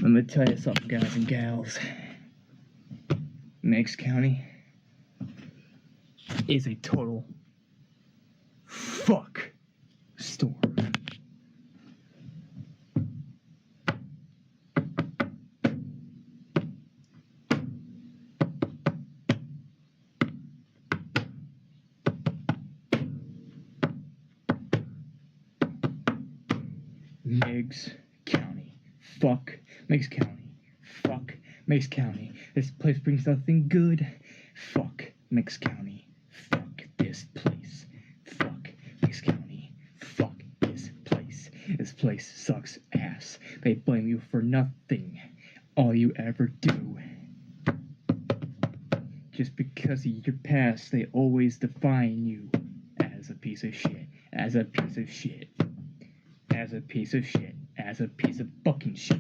Let me tell you something, guys and gals. Meigs County is a total fuck storm. Meigs County. Fuck Meigs County. Fuck Meigs County. This place brings nothing good. Fuck Meigs County. Fuck this place. Fuck Meigs County. Fuck this place. This place sucks ass. They blame you for nothing. All you ever do. Just because of your past, they always define you as a piece of shit. As a piece of shit. As a piece of shit. As a piece of fucking shit.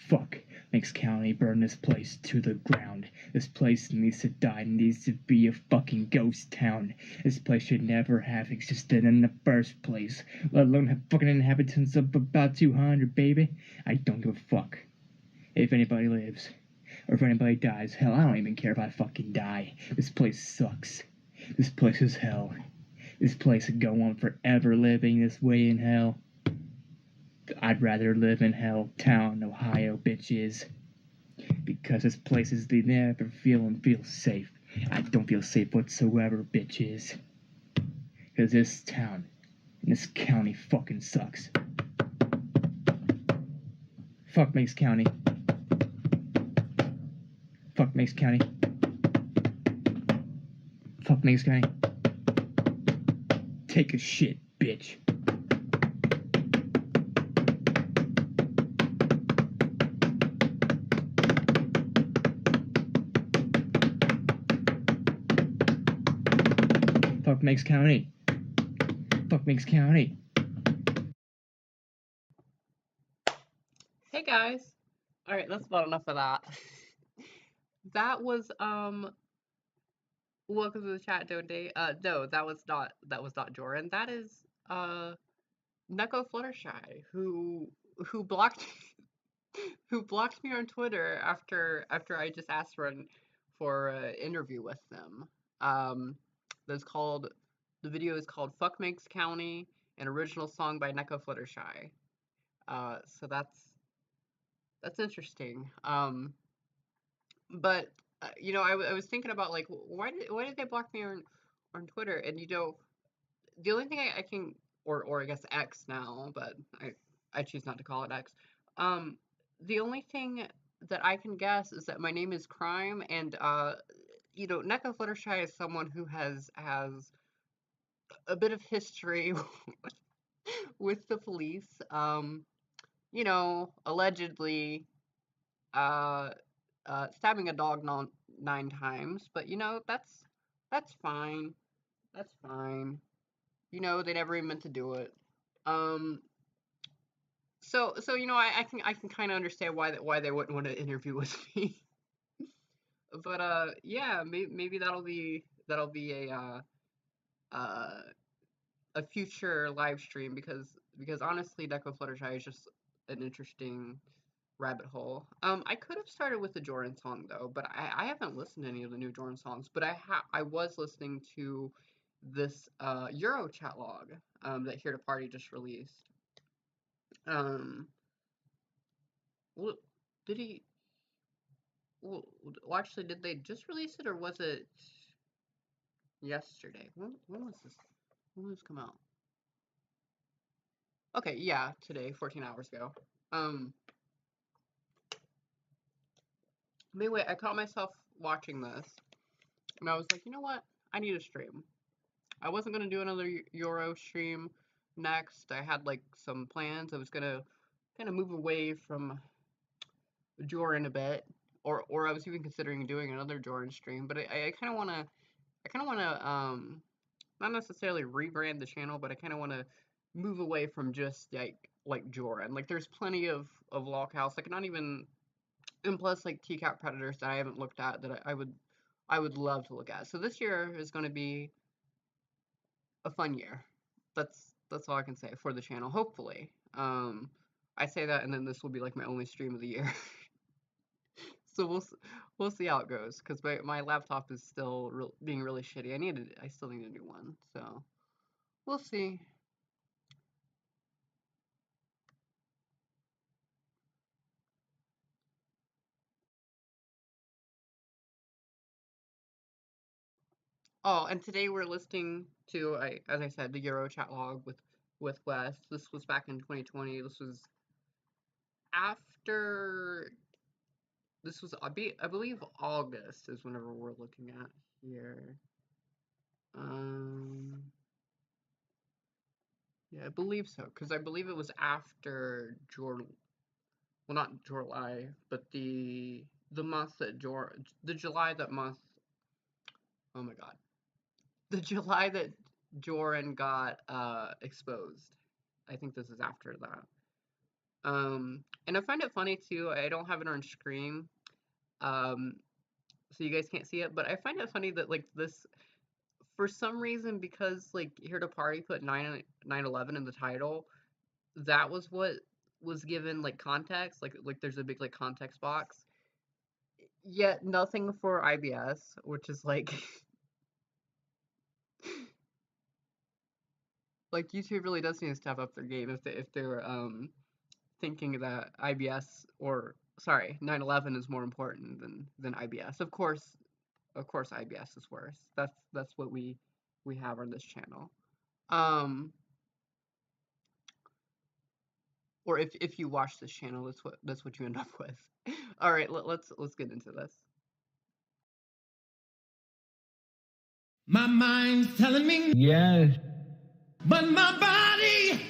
Fuck. Meigs County, burn this place to the ground. This place needs to die, needs to be a fucking ghost town. This place should never have existed in the first place, let alone have fucking inhabitants of about 200, baby. I don't give a fuck if anybody lives, or if anybody dies. Hell, I don't even care if I fucking die. This place sucks. This place is hell. This place would go on forever living this way in hell. I'd rather live in Hell Town, Ohio, bitches. Because this place is they never feel safe. I don't feel safe whatsoever, bitches. Because this town and this county fucking sucks. Fuck Meigs County. Fuck Meigs County. Fuck Meigs County. Take a shit, bitch. Fuck Meigs County. Fuck Meigs County. Hey guys. Alright, that's about enough of that. That was welcome to the chat, Joe Day. No, that was not Joran. That is Neko Fluttershy, who blocked who blocked me on Twitter after I just asked for an interview with them. The video is called Fuck Meigs County, an original song by Neko Fluttershy. So that's interesting. But I was thinking about like why did they block me on Twitter? And the only thing I can or I guess X now, but I choose not to call it X. The only thing that I can guess is that my name is Crime, and Neko Fluttershy is someone who has a bit of history with the police. Allegedly stabbing a dog 9 times, but that's fine. That's fine. They never even meant to do it. So I can kind of understand why they wouldn't want to interview with me. But yeah, maybe that'll be a future live stream because honestly, Neko Fluttershy is just an interesting rabbit hole. I could have started with the Jordan song though, but I haven't listened to any of the new Jordan songs. But I was listening to this Euro Chatlog that Here to Party just released. Well, did he? Well, actually, did they just release it or was it yesterday? When was this? When did this come out? Okay, yeah, today, 14 hours ago. Anyway, I caught myself watching this, and I was like, you know what? I need a stream. I wasn't gonna do another Euro stream next. I had like some plans. I was gonna kind of move away from Joran a bit, or I was even considering doing another Joran stream. But I kind of wanna not necessarily rebrand the channel, but I kind of wanna move away from just like Joran. Like there's plenty of Loghouse, like not even, and plus like TCAT Predators that I haven't looked at that I would love to look at. So this year is going to be a fun year. That's all I can say for the channel. Hopefully, I say that, and then this will be like my only stream of the year. So we'll see how it goes, because my laptop is still being really shitty. I still need a new one, so we'll see. Oh, and today we're listening to, as I said, the Euro Chatlog with Wes. This was back in 2020. This was after. This was I believe August is whenever we're looking at here. Yeah, I believe so, because I believe it was after well, not July, but the month that the July that month. Oh my God, the July that Joran got exposed. I think this is after that. And I find it funny too. I don't have it on screen, um, so you guys can't see it. But I find it funny that like this, for some reason, because like Here to Party put 9/11 in the title, that was what was given like context. Like there's a big like context box. Yet nothing for IBS, which is like like YouTube really does need to step up their game if they're thinking that IBS, or sorry, 9/11 is more important than IBS. Of course IBS is worse. That's what we have on this channel. Or if you watch this channel, that's what you end up with. All right, let's get into this. My mind's telling me yes, but my body,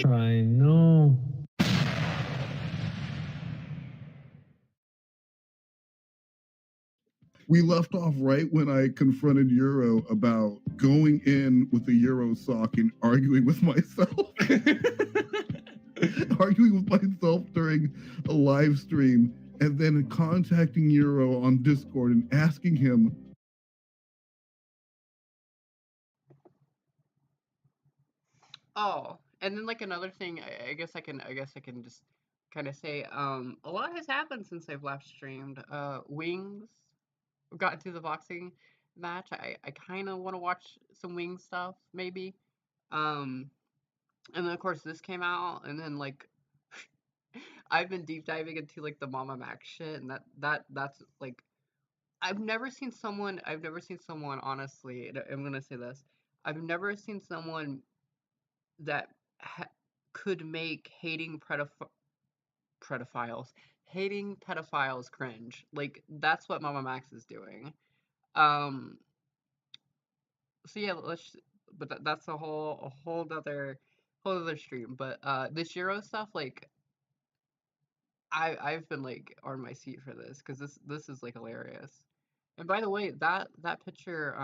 I know. We left off right when I confronted Euro about going in with the Euro sock and arguing with myself. Arguing with myself during a live stream, and then contacting Euro on Discord and asking him. Oh, and then like another thing, I guess I can just kind of say, a lot has happened since I've last streamed. Wings got into the boxing match. I kind of want to watch some Wings stuff, maybe. And then of course this came out, and then like I've been deep diving into like the Mama Max shit, and that's like I've never seen someone honestly. I'm gonna say this. I've never seen someone that could make hating pedophiles cringe. Like that's what Mama Max is doing. So yeah, but that's a whole other stream. But this Euro stuff, like I've been like on my seat for this, because this is like hilarious. And by the way, that picture,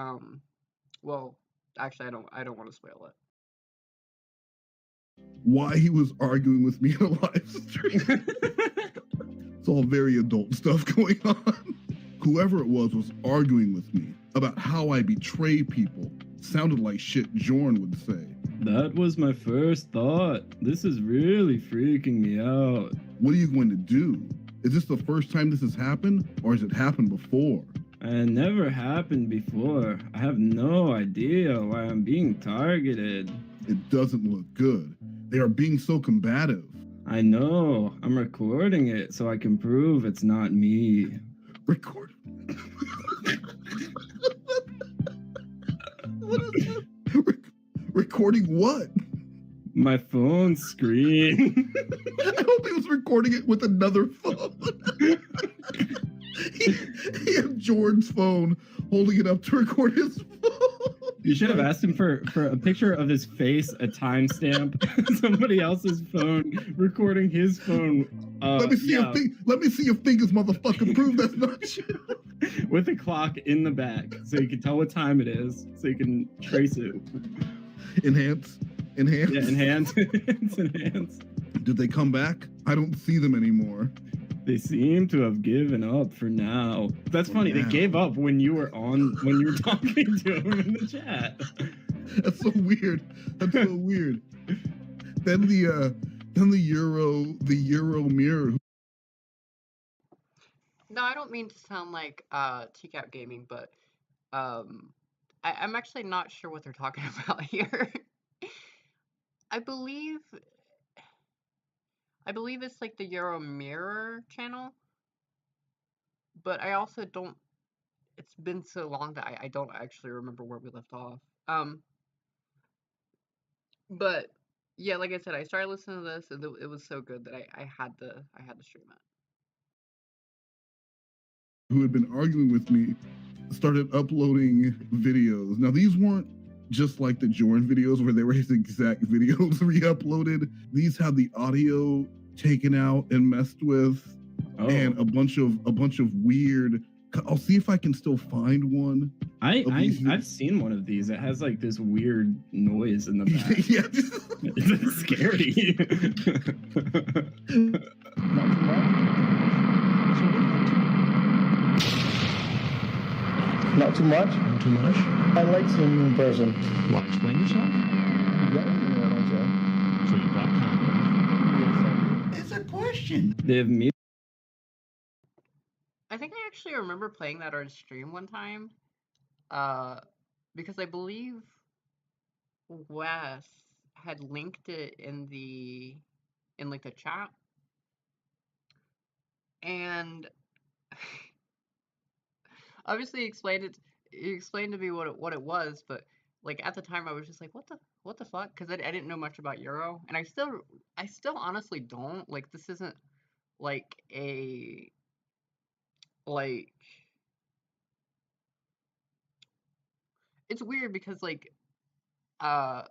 well, actually I don't want to spoil it. Why he was arguing with me in a live stream. It's all very adult stuff going on. Whoever it was arguing with me about how I betray people. Sounded like shit Jorn would say. That was my first thought. This is really freaking me out. What are you going to do? Is this the first time this has happened, or has it happened before? It never happened before. I have no idea why I'm being targeted. It doesn't look good. They are being so combative. I know. I'm recording it so I can prove it's not me. Record? What is that? Recording what? My phone screen. I hope he was recording it with another phone. he had Jordan's phone, holding it up to record his phone. You should have asked him for a picture of his face, a timestamp, somebody else's phone, recording his phone. Let me see if Fingers motherfucking prove that's not you. With a clock in the back, so you can tell what time it is, so you can trace it. Enhance. Yeah, enhance. Enhance. Did they come back? I don't see them anymore. They seem to have given up for now. That's funny. They gave up when you were talking to him in the chat. That's so weird. That's so weird. then the Euro mirror. No, I don't mean to sound like TCAP gaming, but I'm actually not sure what they're talking about here. I believe it's like the Euro Mirror channel, but I also don't. It's been so long that I don't actually remember where we left off. But yeah, like I said, I started listening to this, and it was so good that I had to stream it. Who had been arguing with me started uploading videos. Now these weren't just like the Jorn videos where they were his exact videos re-uploaded. These had the audio taken out and messed with, and a bunch of weird. I'll see if I can still find one. I've seen one of these. It has like this weird noise in the back. Yeah, it's scary. Not too much? Not too much? I like seeing you in person. Want to explain yourself? Yeah, So you brought condoms. it's a question. They have me. I think I actually remember playing that on stream one time, because I believe Wes had linked it in like the chat, and obviously he explained to me what it was, but like at the time I was just like, what the fuck, because I didn't know much about Euro, and I still honestly don't. Like, this isn't like a like, it's weird because like for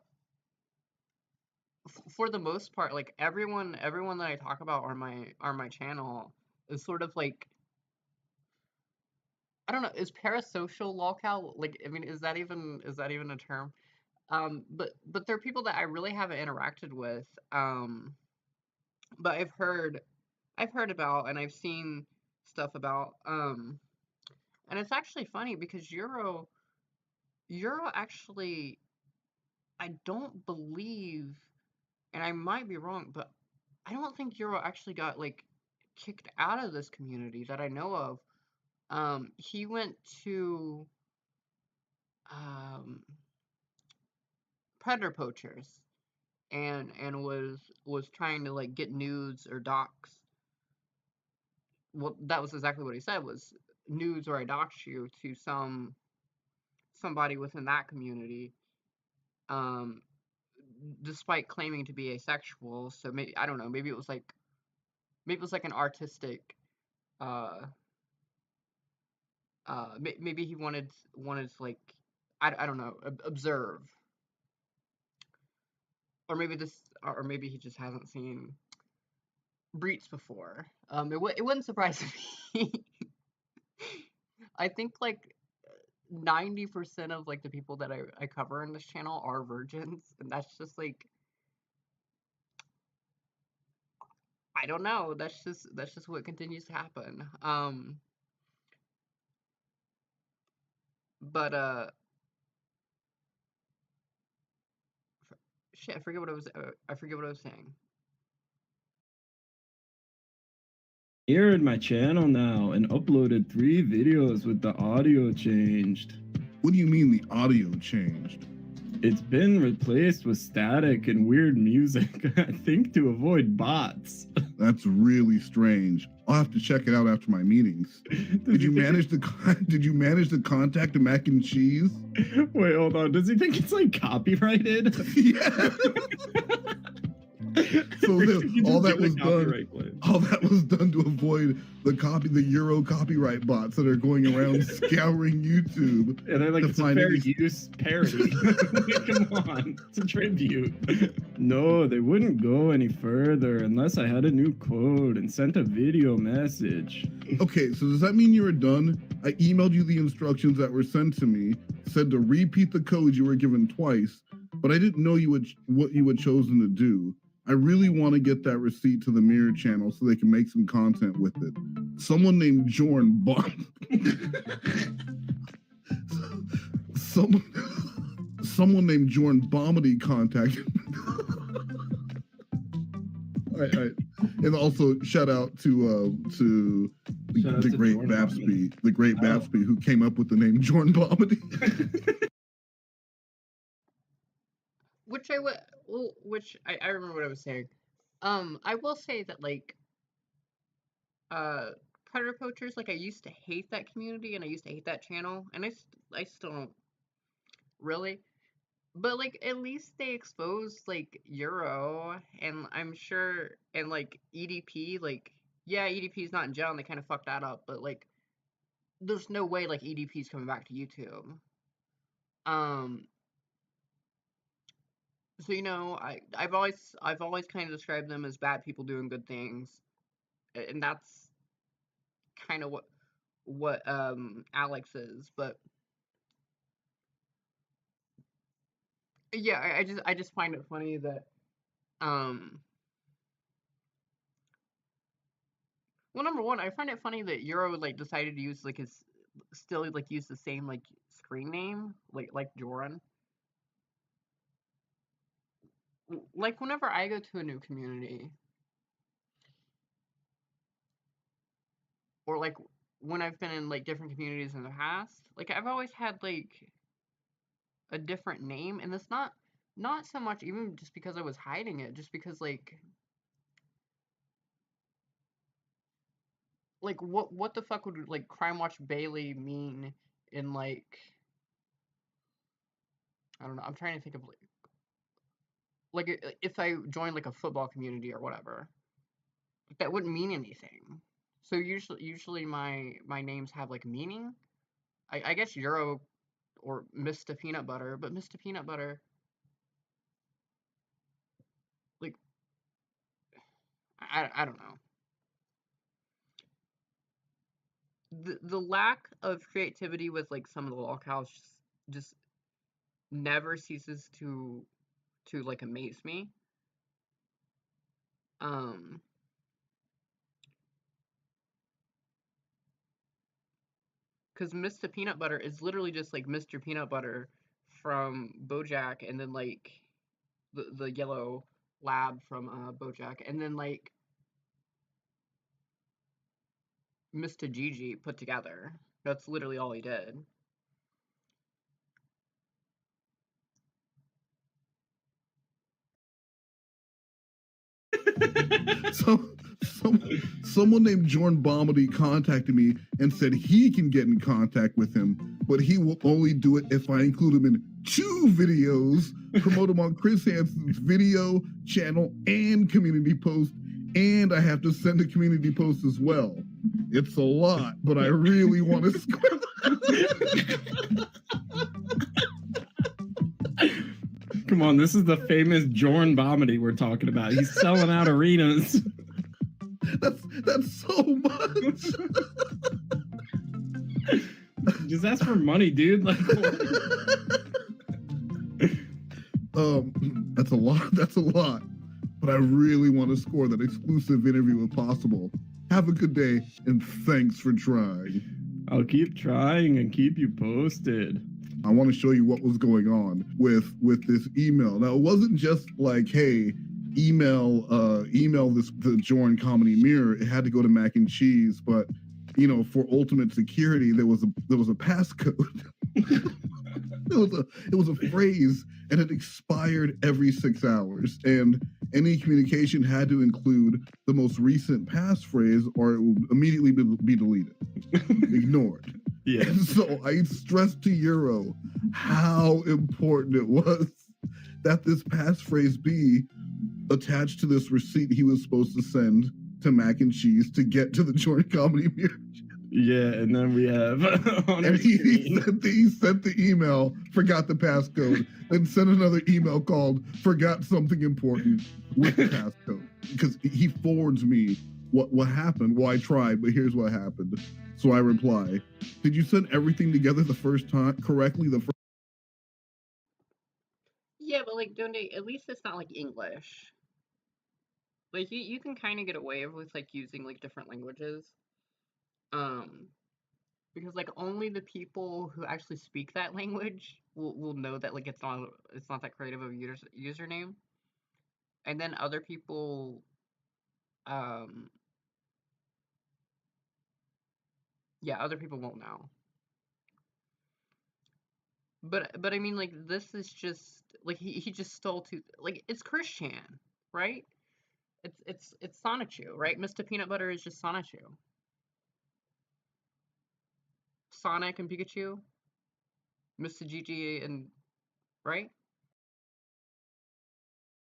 the most part, like everyone that I talk about on my channel is sort of like, I don't know, is parasocial lolcow, like, I mean, is that even a term? But there are people that I really haven't interacted with, but I've heard about, and I've seen stuff about, and it's actually funny because Euro actually, I don't believe, and I might be wrong, but I don't think Euro actually got like kicked out of this community that I know of. He went to Predator Poachers and was trying to like get nudes or docs. Well, that was exactly what he said, was nudes, or I dox you to somebody within that community, despite claiming to be asexual. So maybe, I don't know, maybe it was like an artistic, maybe he wanted to like, I don't know, observe, or maybe he just hasn't seen Breach before. It wouldn't surprise me. I think like 90% of like the people that I cover in this channel are virgins, and that's just like, I don't know, that's just what continues to happen. But shit, I forget what I was saying. Aired my channel now and uploaded 3 videos with the audio changed. What do you mean the audio changed? It's been replaced with static and weird music, I think to avoid bots. That's really strange. I'll have to check it out after my meetings. Did you manage to contact the mac and cheese? Wait, hold on. Does he think it's like copyrighted? Yeah. So all that was done to avoid the Euro copyright bots that are going around scouring YouTube. And they're like, it's a fair use parody. Come on, it's a tribute. No, they wouldn't go any further unless I had a new code and sent a video message. Okay, so does that mean you were done? I emailed you the instructions that were sent to me, said to repeat the code you were given twice, but I didn't know what you had chosen to do. I really want to get that receipt to the Mirror channel so they can make some content with it. Someone named Jorn someone named Jorn Bomedy contacted me. Right. And also shout out to Shout out the to great Jordan Babsby, the great Oh. Babsby who came up with the name Jordan Bomedy. Which I remember what I was saying. I will say that like predator poachers, like I used to hate that community and I used to hate that channel, and I still don't really. But like at least they exposed like Euro, and I'm sure, and like EDP, like yeah, EDP is not in jail and they kind of fucked that up, but like there's no way like EDP is coming back to YouTube. Um so I've always kind of described them as bad people doing good things, and that's kind of what Alex is, but yeah, I just find it funny that um well, number one, I find it funny that Euro like decided to use like his still like use the same like screen name like Joran. Like whenever I go to a new community, or like when I've been in like different communities in the past, like I've always had like a different name, and it's not so much even just because I was hiding it, just because like what the fuck would like Crime Watch Bailey mean in like I don't know. I'm trying to think of like if I joined like a football community or whatever, that wouldn't mean anything. So usually my names have like meaning. I guess Euro or Mr. Peanut Butter, but Mr. Peanut Butter, like I don't know. The lack of creativity with like some of the locales just never ceases to like amaze me. Um because Mr. Peanut Butter is literally just like Mr. Peanut Butter from BoJack, and then like the yellow lab from BoJack, and then like Mr. Gigi put together. That's literally all he did. So, someone named Jordan Bomedy contacted me and said he can get in contact with him, but he will only do it if I include him in 2 videos, promote him on Chris Hansen's video channel and community post, and I have to send a community post as well. It's a lot, but I really want to score that. Come on, this is the famous Jordan Bomedy we're talking about. He's selling out arenas. That's so much. Just ask for money, dude. Like, that's a lot. That's a lot. But I really want to score that exclusive interview if possible. Have a good day, and thanks for trying. I'll keep trying and keep you posted. I want to show you what was going on with this email. Now, it wasn't just like, hey, email the Jordan Comedy Mirror. It had to go to Mac and Cheese, but for ultimate security, there was a passcode. It was a phrase, and it expired every 6 hours. And any communication had to include the most recent passphrase, or it will immediately be deleted, ignored. Yeah. And so I stressed to Euro how important it was that this passphrase be attached to this receipt he was supposed to send to Mac and Cheese to get to the Jordan Comedy Mirror. Yeah, and then we have on And he sent the email, forgot the passcode, then sent another email called forgot something important with the passcode. Because he forwards me what happened. Well, I tried, but here's what happened. So I reply, did you send everything together the first time correctly? Yeah, but like, don't they? At least it's not like English. Like you can kind of get away with like using like different languages, because like only the people who actually speak that language will know that like it's not that creative of a username, and then other people yeah, other people won't know. But I mean, like, this is just like he just stole two, like, it's Christian, right? It's Sonichu, right? Mr. Peanut Butter is just Sonichu. Sonic and Pikachu, Mr. Gigi and right?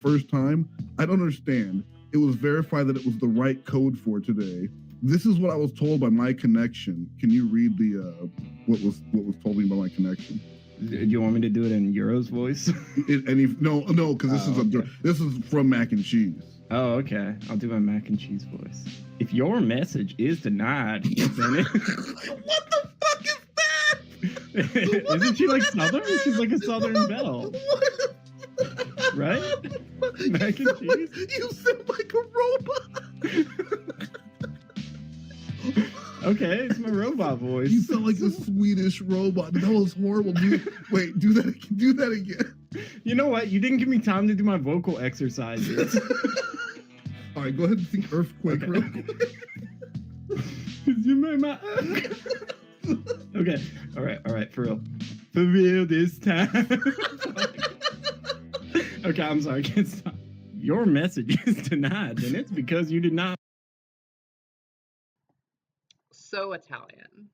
First time, I don't understand. It was verified that it was the right code for today. This is what I was told by my connection. Can you read the what was told me by my connection? Do you want me to do it in Euro's voice? No, because this is from Mac and Cheese. Oh, okay. I'll do my mac and cheese voice. If your message is denied, then it... What the fuck is that? Isn't she like Southern? She's like a Southern belle. Right? Mac and cheese? You sound like a robot. Okay, it's my robot voice. You sound like a Swedish robot. That was horrible. Wait, do that again. You know what? You didn't give me time to do my vocal exercises. All right, go ahead and sing Earthquake real quick. You made my... Okay, all right, for real this time. Okay, I'm sorry, I can't stop. Your message is denied, and it's because you did not. So Italian.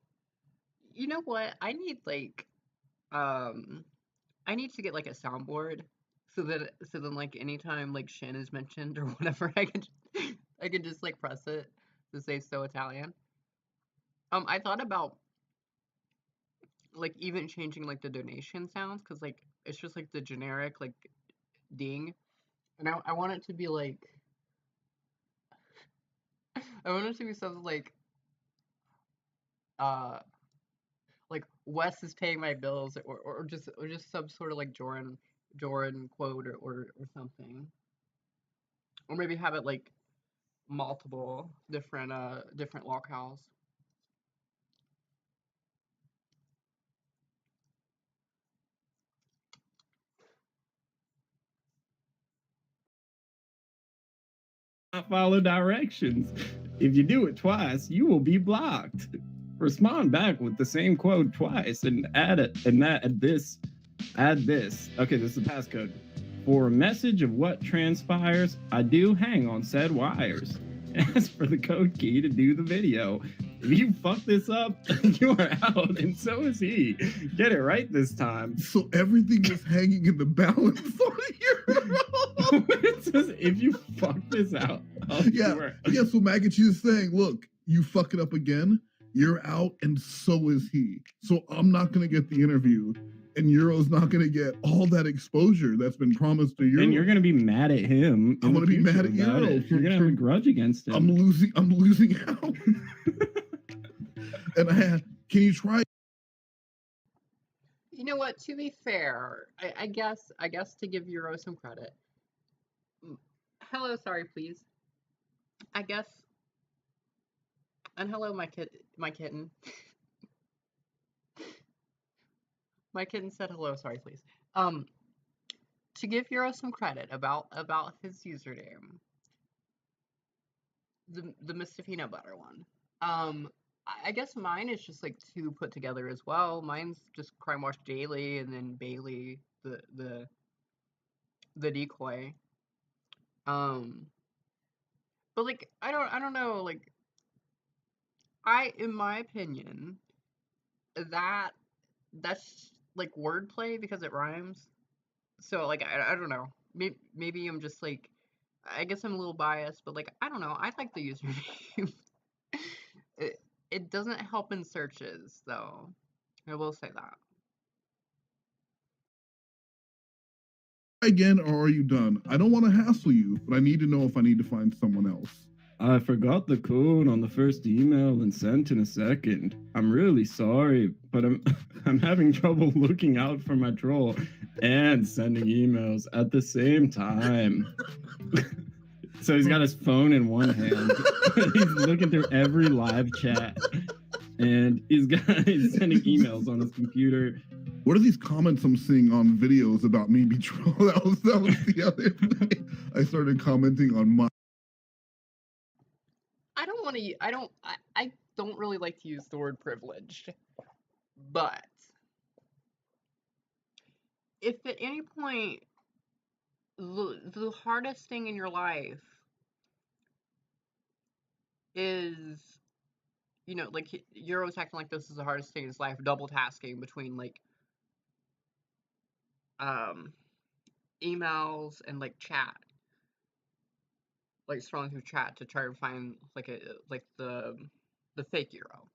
You know what? I need I need to get like a soundboard so then like anytime like Shin is mentioned or whatever, I can just like press it to say so Italian. I thought about like even changing like the donation sounds, because like it's just like the generic like ding, and I want it to be like I want it to be something like Wes is paying my bills, or just some sort of like Joran quote or something, or maybe have it like multiple different locales. Not follow directions. If you do it twice, you will be blocked. Respond back with the same quote twice and add this. Okay, this is the passcode. For a message of what transpires, I do hang on said wires. Ask for the code key to do the video. If you fuck this up, you are out, and so is he. Get it right this time. So everything is hanging in the balance on here. It says, if you fuck this out, yeah. So Mac and Cheese is saying, look, you fuck it up again, you're out, and so is he. So I'm not gonna get the interview, and Euro's not gonna get all that exposure that's been promised to Euro. And you're gonna be mad at him. I'm gonna be mad at Euro. You're gonna have a grudge against him. I'm losing out. And can you try? You know what? To be fair, I guess to give Euro some credit. Hello, sorry, please. I guess. And hello, my kitten. My kitten said hello, sorry, please. To give Euro some credit about his username, the Mr. Peanut Butter one. I guess mine is just like two put together as well. Mine's just Crime Watch Daily and then Bailey, the decoy. But like I don't know, like in my opinion, that's like wordplay because it rhymes. So like I don't know. Maybe I'm just like, I guess I'm a little biased, but like I don't know. I like the username. It doesn't help in searches though. I will say that. Again, or are you done? I don't want to hassle you, but I need to know if I need to find someone else. I forgot the code on the first email and sent in a second. I'm really sorry, but I'm having trouble looking out for my troll and sending emails at the same time. So he's got his phone in one hand. He's looking through every live chat, and he's sending emails on his computer. What are these comments I'm seeing on videos about me be trolled? That was the other day. I started commenting on my. I don't want to. I don't really like to use the word privileged, but if at any point the hardest thing in your life is, you know, like Euro's acting like this is the hardest thing in his life, double tasking between like emails and like chat, like scrolling through chat to try to find like the fake Euro.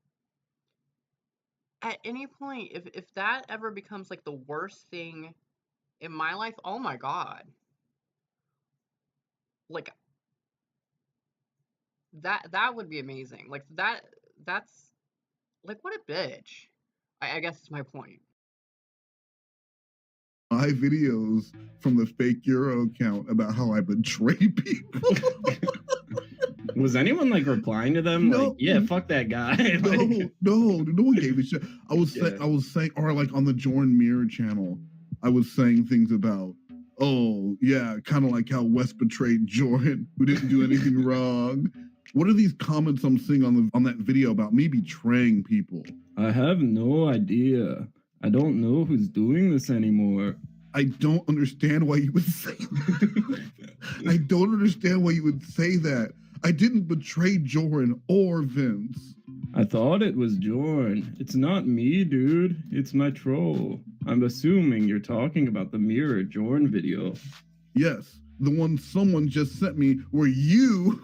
At any point, if that ever becomes like the worst thing in my life, oh my god, like that would be amazing. Like that's like what a bitch. I guess is my point. My videos from the fake Euro account about how I betray people. Was anyone like replying to them? No. Like, yeah, fuck that guy. No one gave a shit. I was saying, or like on the Jordan Mirror channel, I was saying things about, oh yeah, kind of like how Wes betrayed Jordan, who didn't do anything wrong. What are these comments I'm seeing on that video about me betraying people? I have no idea. I don't know who's doing this anymore. I don't understand why you would say that. I don't understand why you would say that. I didn't betray Jordan or Vince. I thought it was Jordan. It's not me, dude. It's my troll. I'm assuming you're talking about the Mirror Jordan video. Yes, the one someone just sent me where you...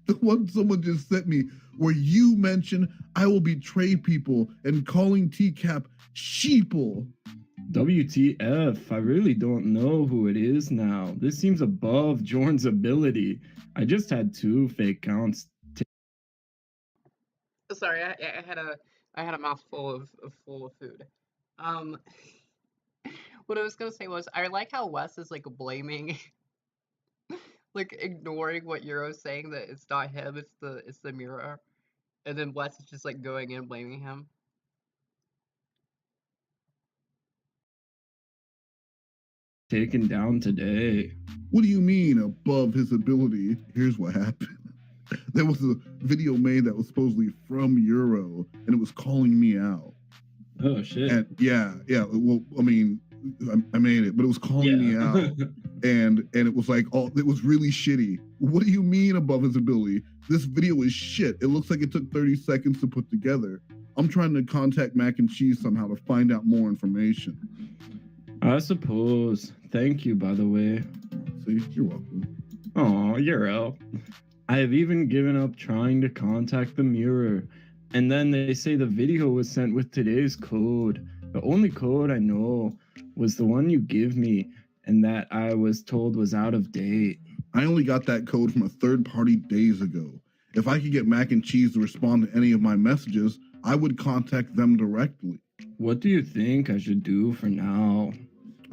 the one someone just sent me where you mentioned I will betray people and calling TCAP sheeple. WTF, I really don't know who it is now. This seems above Jordan's ability. I just had 2 fake accounts. Sorry, I had a mouthful of food. What I was gonna say was I like how Wes is like blaming, like ignoring what Euro's saying that it's not him, it's the mirror, and then Wes is just like going in blaming him. Taken down today. What do you mean above his ability? Here's what happened. There was a video made that was supposedly from Euro, and it was calling me out. Oh shit. And yeah. Well, I mean, I made it, but it was calling me out, and it was like, oh, it was really shitty. What do you mean above his ability? This video is shit. It looks like it took 30 seconds to put together. I'm trying to contact Mac and Cheese somehow to find out more information. I suppose. Thank you, by the way. See, you're welcome. Aw, Euro. I have even given up trying to contact the Mirror. And then they say the video was sent with today's code. The only code I know was the one you give me, and that I was told was out of date. I only got that code from a third party days ago. If I could get Mac and Cheese to respond to any of my messages, I would contact them directly. What do you think I should do for now?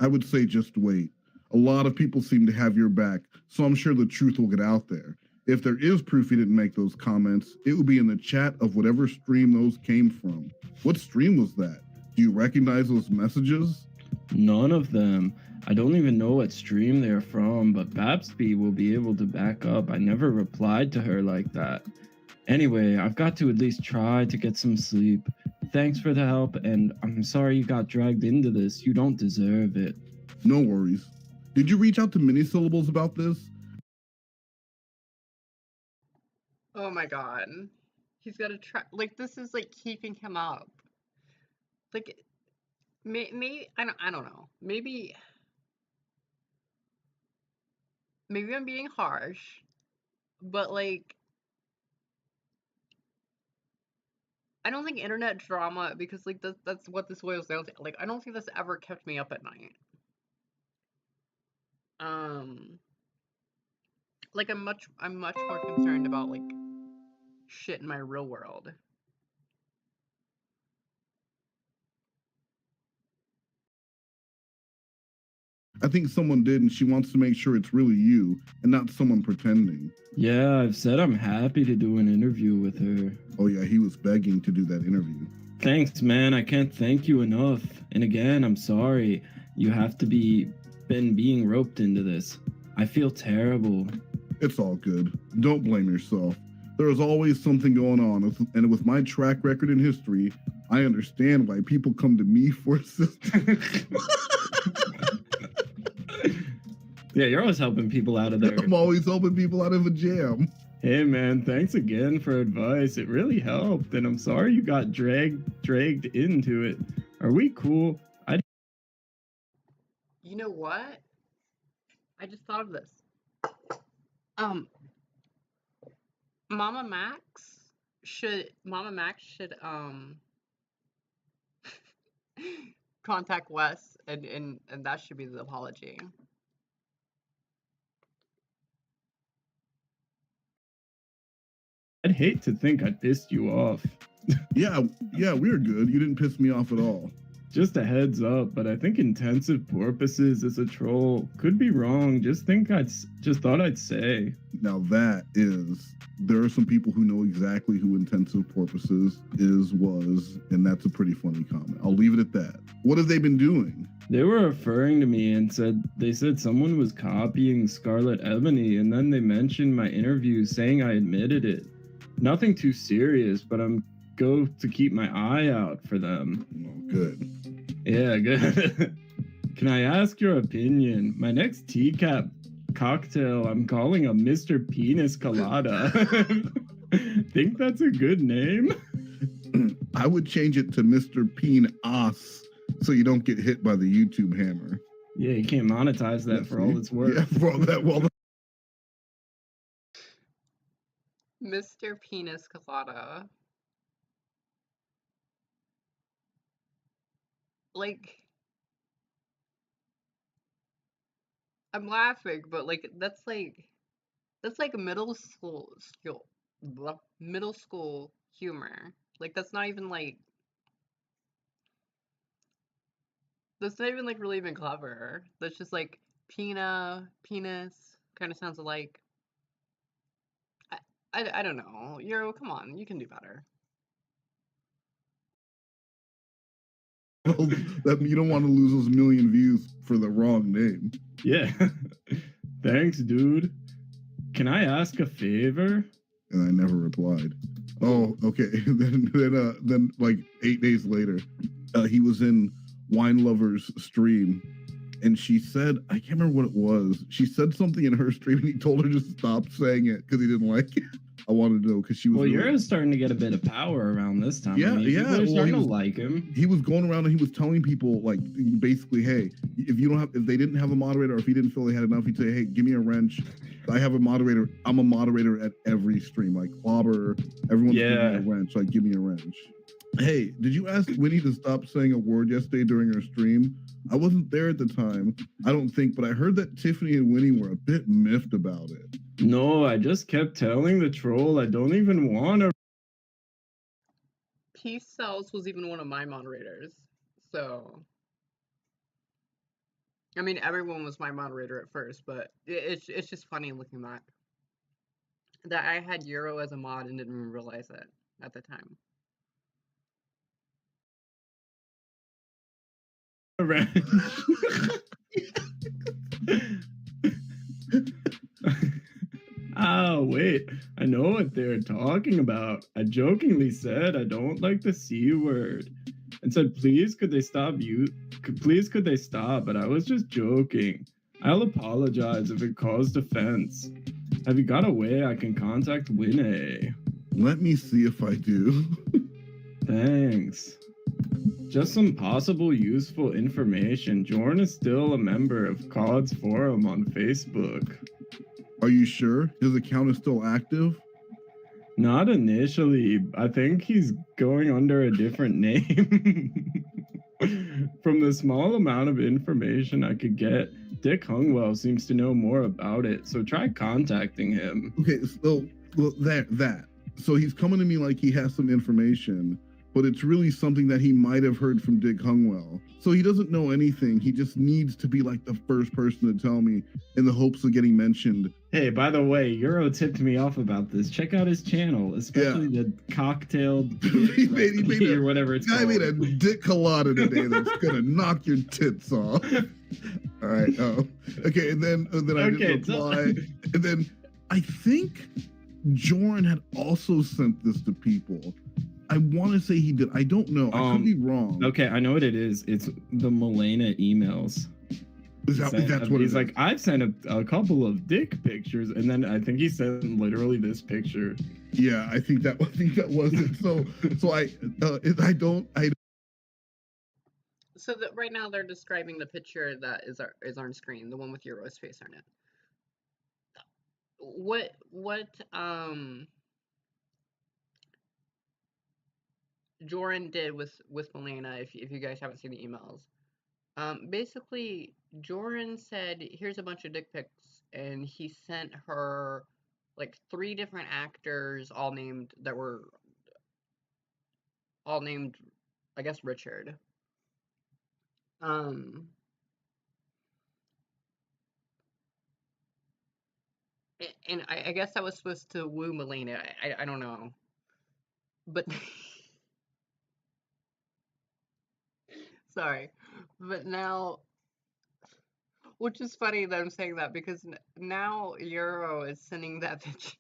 I would say just wait. A lot of people seem to have your back, so I'm sure the truth will get out there. If there is proof he didn't make those comments, it will be in the chat of whatever stream those came from. What stream was that? Do you recognize those messages? None of them. I don't even know what stream they're from, but Babsby will be able to back up. I never replied to her like that. Anyway, I've got to at least try to get some sleep. Thanks for the help, and I'm sorry you got dragged into this. You don't deserve it. No worries. Did you reach out to Minisyllables about this? Oh my god. He's got to try. Like, this is like keeping him up. Like, maybe I don't know. Maybe I'm being harsh, but like, I don't think internet drama, because like that's what this boils down to. Like, I don't think this ever kept me up at night. Like I'm much more concerned about like shit in my real world. I think someone did, and she wants to make sure it's really you and not someone pretending. Yeah, I've said I'm happy to do an interview with her. Oh yeah, he was begging to do that interview. Thanks, man. I can't thank you enough. And again, I'm sorry. You have to been being roped into this. I feel terrible. It's all good. Don't blame yourself. There is always something going on, and with my track record in history, I understand why people come to me for assistance. Yeah, you're always helping people out of there. I'm always helping people out of a jam. Hey man, thanks again for advice. It really helped, and I'm sorry you got dragged into it. Are we cool? You know what? I just thought of this. Mama Max should contact Wes and that should be the apology. I'd hate to think I pissed you off. Yeah, we're good. You didn't piss me off at all. Just a heads up, but I think intensive porpoises is a troll. Could be wrong. Just thought I'd say. Now there are some people who know exactly who intensive porpoises was, and that's a pretty funny comment. I'll leave it at that. What have they been doing? They were referring to me and they said someone was copying Scarlet Ebony, and then they mentioned my interview saying I admitted it. Nothing too serious, but I'm go to keep my eye out for them. Oh, good. Yeah, good. Can I ask your opinion? My next teacup cocktail, I'm calling a Mr. Penis Colada. Think that's a good name? I would change it to Mr. Peen Os so you don't get hit by the YouTube hammer. Yeah, you can't monetize that for all it's worth. Yeah, for all that. Well, Mr. Penis Colada. Like, I'm laughing, but like that's like middle school humor. Like that's not even like really even clever. That's just like penis kind of sounds alike. I don't know. Euro, come on, you can do better. You don't want to lose those million views for the wrong name. Yeah. Thanks, dude. Can I ask a favor? And I never replied. Oh, okay. Then like 8 days later, he was in Wine Lover's stream, and she said, I can't remember what it was. She said something in her stream, and he told her to stop saying it because he didn't like it. I wanted to know because she was. Well, really... you're starting to get a bit of power around this time. Yeah, yeah. People are starting to like him. He was going around and he was telling people, like, basically, hey, if they didn't have a moderator, or if he didn't feel they had enough, he'd say, hey, give me a wrench. I have a moderator. I'm a moderator at every stream, like Clobber. Everyone's giving me a wrench. Like, give me a wrench. Hey, did you ask Winnie to stop saying a word yesterday during her stream? I wasn't there at the time, I don't think, but I heard that Tiffany and Winnie were a bit miffed about it. No, I just kept telling the troll I don't even want to. Peace Cells was even one of my moderators, so I mean everyone was my moderator at first, but it's just funny looking back that I had Euro as a mod and didn't even realize it at the time. Oh, wait. I know what they're talking about. I jokingly said I don't like the C word and said, please, could they stop? But I was just joking. I'll apologize if it caused offense. Have you got a way I can contact Winnie? Let me see if I do. Thanks. Just some possible useful information. Jorn is still a member of COD's forum on Facebook. Are you sure? His account is still active? Not initially. I think he's going under a different name. From the small amount of information I could get, Dick Hungwell seems to know more about it, so try contacting him. Okay, so that. So he's coming to me like he has some information, but it's really something that he might have heard from Dick Hungwell. So he doesn't know anything. He just needs to be like the first person to tell me in the hopes of getting mentioned. Hey, by the way, Euro tipped me off about this. Check out his channel, especially the cocktailed he made or whatever it's called. I made a dick colada today that's gonna knock your tits off. All right. Oh, okay. And then I just reply, and then I think Joran had also sent this to people. I want to say he did. I don't know. I could be wrong. Okay, I know what it is. It's the Milena emails. That's what he's it like, is. I've sent a couple of dick pictures, and then I think he sent literally this picture. Yeah, I think that was it. So I So that right now they're describing the picture that is on screen, the one with Euro's face on it. What Joran did with Milena, if you guys haven't seen the emails. Basically, Joran said, "Here's a bunch of dick pics," and he sent her like 3 different actors, all named, I guess, Richard. And I guess that was supposed to woo Milena. I don't know, but sorry, but now. Which is funny that I'm saying that because now Euro is sending that picture.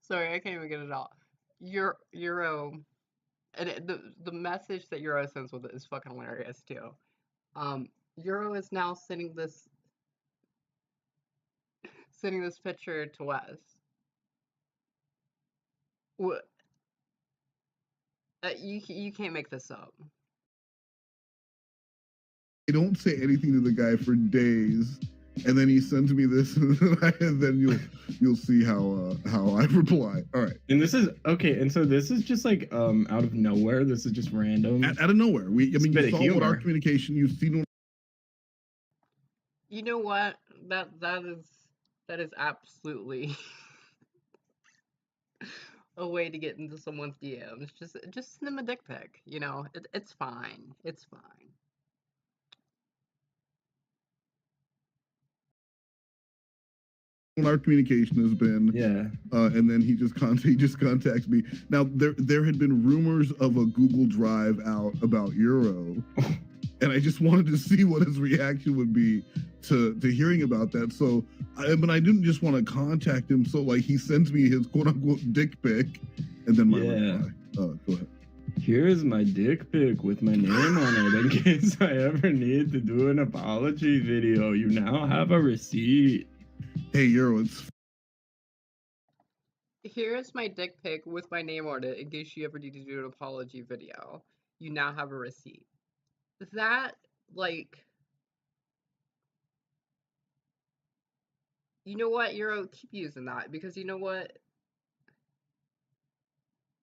Sorry, I can't even get it out. Euro, and the message that Euro sends with it is fucking hilarious too. Euro is now sending this picture to Wes. What? You can't make this up. don't say anything to the guy for days, and then he sends me this, and then you'll see how I reply. All right. And this is okay. And so this is just like out of nowhere. This is just random. Out of nowhere. You saw what our communication. You've seen. You know what? That is absolutely a way to get into someone's DMs. Just send them a dick pic. You know, it's fine. It's fine. Our communication has been, and then he just contacts me. Now there had been rumors of a Google Drive out about Euro, and I just wanted to see what his reaction would be to hearing about that. So, I didn't just want to contact him. So like he sends me his quote unquote dick pic, and then my reply. Go ahead. Here's my dick pic with my name on it in case I ever need to do an apology video. You now have a receipt. Hey, Euro, Here's my dick pic with my name on it in case you ever need to do an apology video. You now have a receipt. That, like... You know what, Euro? Keep using that, because you know what?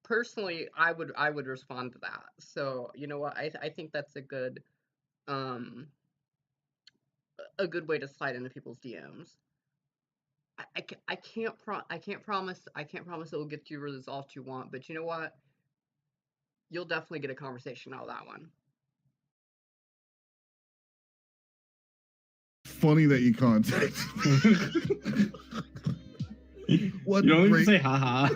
Personally, I would respond to that. So, you know what? I think that's a good way to slide into people's DMs. I can't promise it will get you the result you want, but you know what? You'll definitely get a conversation out of that one. Funny that you contact. What? You don't even say haha.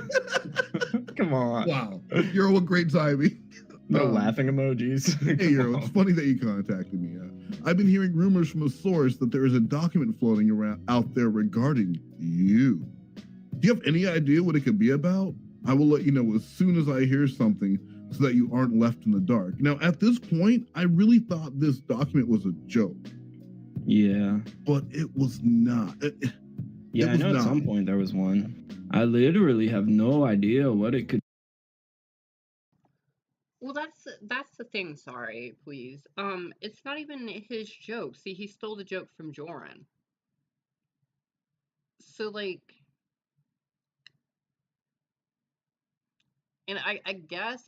Come on. Wow. Euro, what great timing. No laughing emojis. Hey, Euro, it's funny that you contacted me. I've been hearing rumors from a source that there is a document floating around out there regarding you. Do you have any idea what it could be about? I will let you know as soon as I hear something so that you aren't left in the dark. Now, at this point, I really thought this document was a joke. Yeah. But it was not. Yeah, I know at some point there was one. I literally have no idea what it could. Well, that's the thing. Sorry, please. It's not even his joke. See, he stole the joke from Joran. So like, and I guess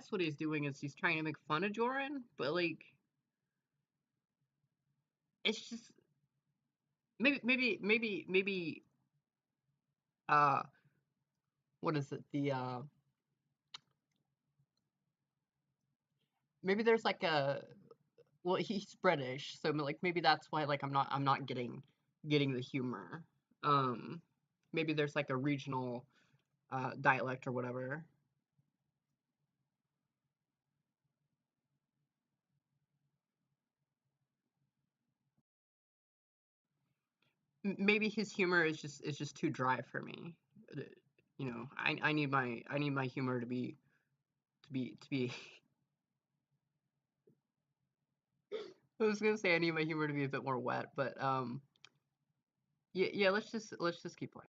what he's doing is he's trying to make fun of Joran, but like, it's just maybe what is it? Maybe there's like a, well, he's British, so like maybe that's why like I'm not getting the humor. Maybe there's like a regional dialect or whatever. maybe his humor is just too dry for me. You know, I need my humor to be I was gonna say I need my humor to be a bit more wet, but yeah, let's just keep playing.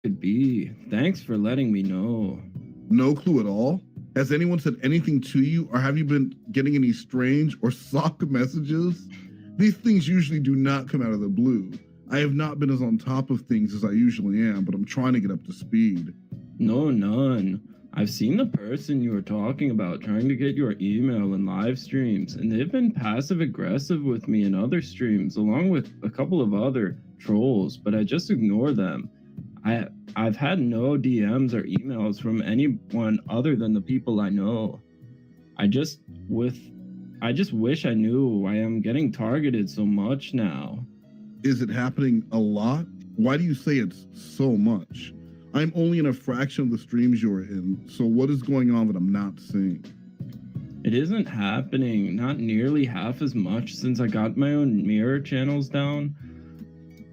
Could be. Thanks for letting me know. No clue at all? Has anyone said anything to you, or have you been getting any strange or sock messages? These things usually do not come out of the blue. I have not been as on top of things as I usually am, but I'm trying to get up to speed. No, none. I've seen the person you were talking about trying to get your email in live streams, and they've been passive aggressive with me in other streams, along with a couple of other trolls, but I just ignore them. I've had no DMs or emails from anyone other than the people I know. I just wish I knew why I'm getting targeted so much now. Is it happening a lot? Why do you say it's so much? I'm only in a fraction of the streams you're in, so what is going on that I'm not seeing? It isn't happening, not nearly half as much since I got my own mirror channels down.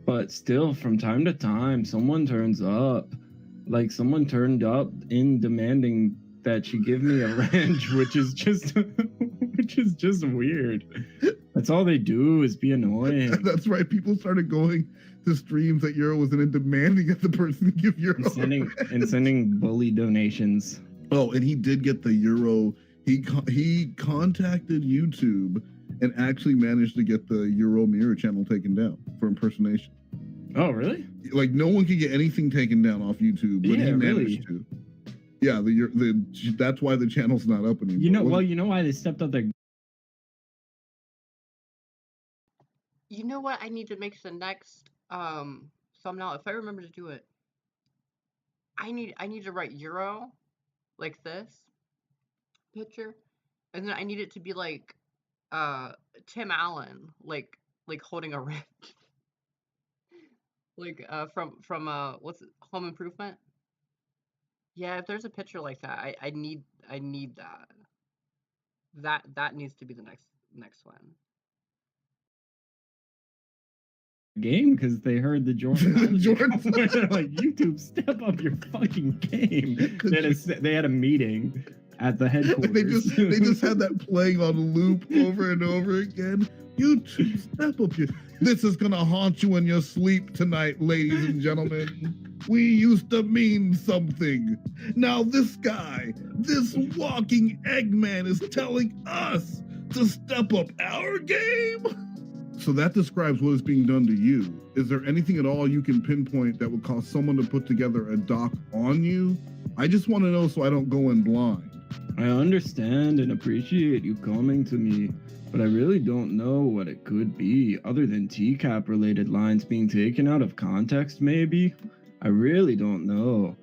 But still, from time to time, someone turns up. Like someone turned up in demanding that she give me a wrench, which is just weird. That's all they do is be annoying. That's right. People started going to streams that Euro was in and demanding that the person give Euro and sending bully donations. Oh, and he did get the Euro. He contacted YouTube and actually managed to get the Euro mirror channel taken down for impersonation. Oh, really? Like no one can get anything taken down off YouTube, but he managed to. Yeah, that's why the channel's not up anymore. You know why they stepped up their. You know what I need to make the next thumbnail, if I remember to do it. I need to write Euro like this picture, and then I need it to be like Tim Allen, like holding a wrench. Like from what's it, Home Improvement? Yeah, if there's a picture like that, I need that. That needs to be the next one. Game because they heard the Jordan. They're like, YouTube, step up your fucking game. They had a meeting at the headquarters. they just had that playing on loop over and over again. YouTube, step up your. This is gonna haunt you in your sleep tonight, ladies and gentlemen. We used to mean something. Now this guy, this walking Eggman, is telling us to step up our game. So that describes what is being done to you. Is there anything at all you can pinpoint that would cause someone to put together a doc on you? I just want to know so I don't go in blind. I understand and appreciate you coming to me, but I really don't know what it could be other than TCAP related lines being taken out of context, maybe? I really don't know.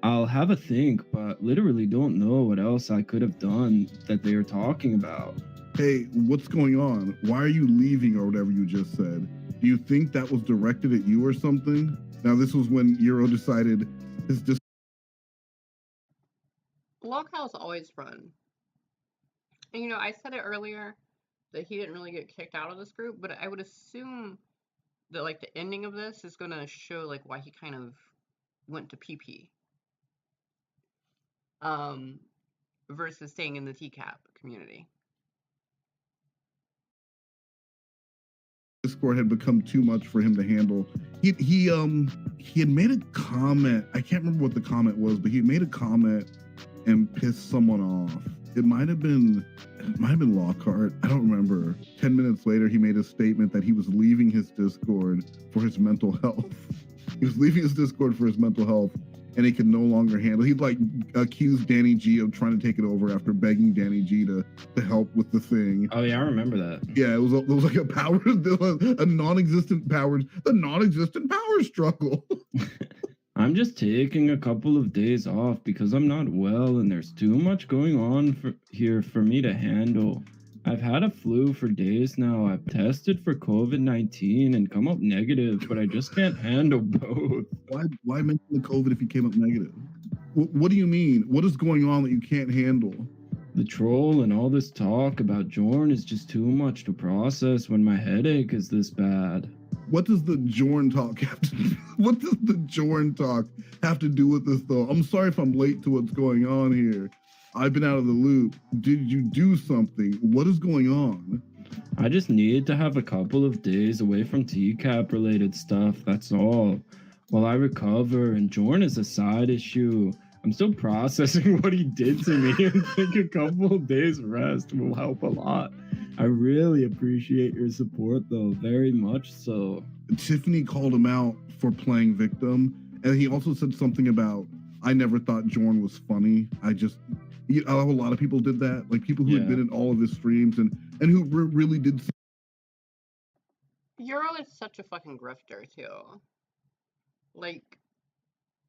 I'll have a think, but literally don't know what else I could have done that they are talking about. Hey, what's going on? Why are you leaving or whatever you just said? Do you think that was directed at you or something? Now, this was when Euro decided his Loghouse always run. And you know, I said it earlier that he didn't really get kicked out of this group, but I would assume that like the ending of this is gonna show like why he kind of went to PP. Versus staying in the TCAP community. Discord had become too much for him to handle. He had made a comment. I can't remember what the comment was, but he made a comment and pissed someone off. It might have been Lockhart. I don't remember. 10 minutes later, he made a statement that he was leaving his Discord for his mental health. He was leaving his Discord for his mental health, and he could no longer handle. He'd like accused Danny G of trying to take it over after begging Danny G to help with the thing. Oh yeah, I remember that. Yeah, it was like a non-existent power, the non-existent power struggle. I'm just taking a couple of days off because I'm not well and there's too much going on here for me to handle. I've had a flu for days now. I've tested for COVID-19 and come up negative, but I just can't handle both. Why mention the COVID if you came up negative? What do you mean? What is going on that you can't handle? The troll and all this talk about Jorn is just too much to process when my headache is this bad. What does the Jorn talk have to do? What does the Jorn talk have to do with this, though? I'm sorry if I'm late to what's going on here. I've been out of the loop. Did you do something? What is going on? I just need to have a couple of days away from TCAP related stuff. That's all. While I recover, and Jorn is a side issue. I'm still processing what he did to me and think a couple of days rest will help a lot. I really appreciate your support, though, very much so. Tiffany called him out for playing victim, and he also said something about, I never thought Jorn was funny. I know a lot of people did that, like people who had been in all of his streams and who really did. Euro is such a fucking grifter too. Like,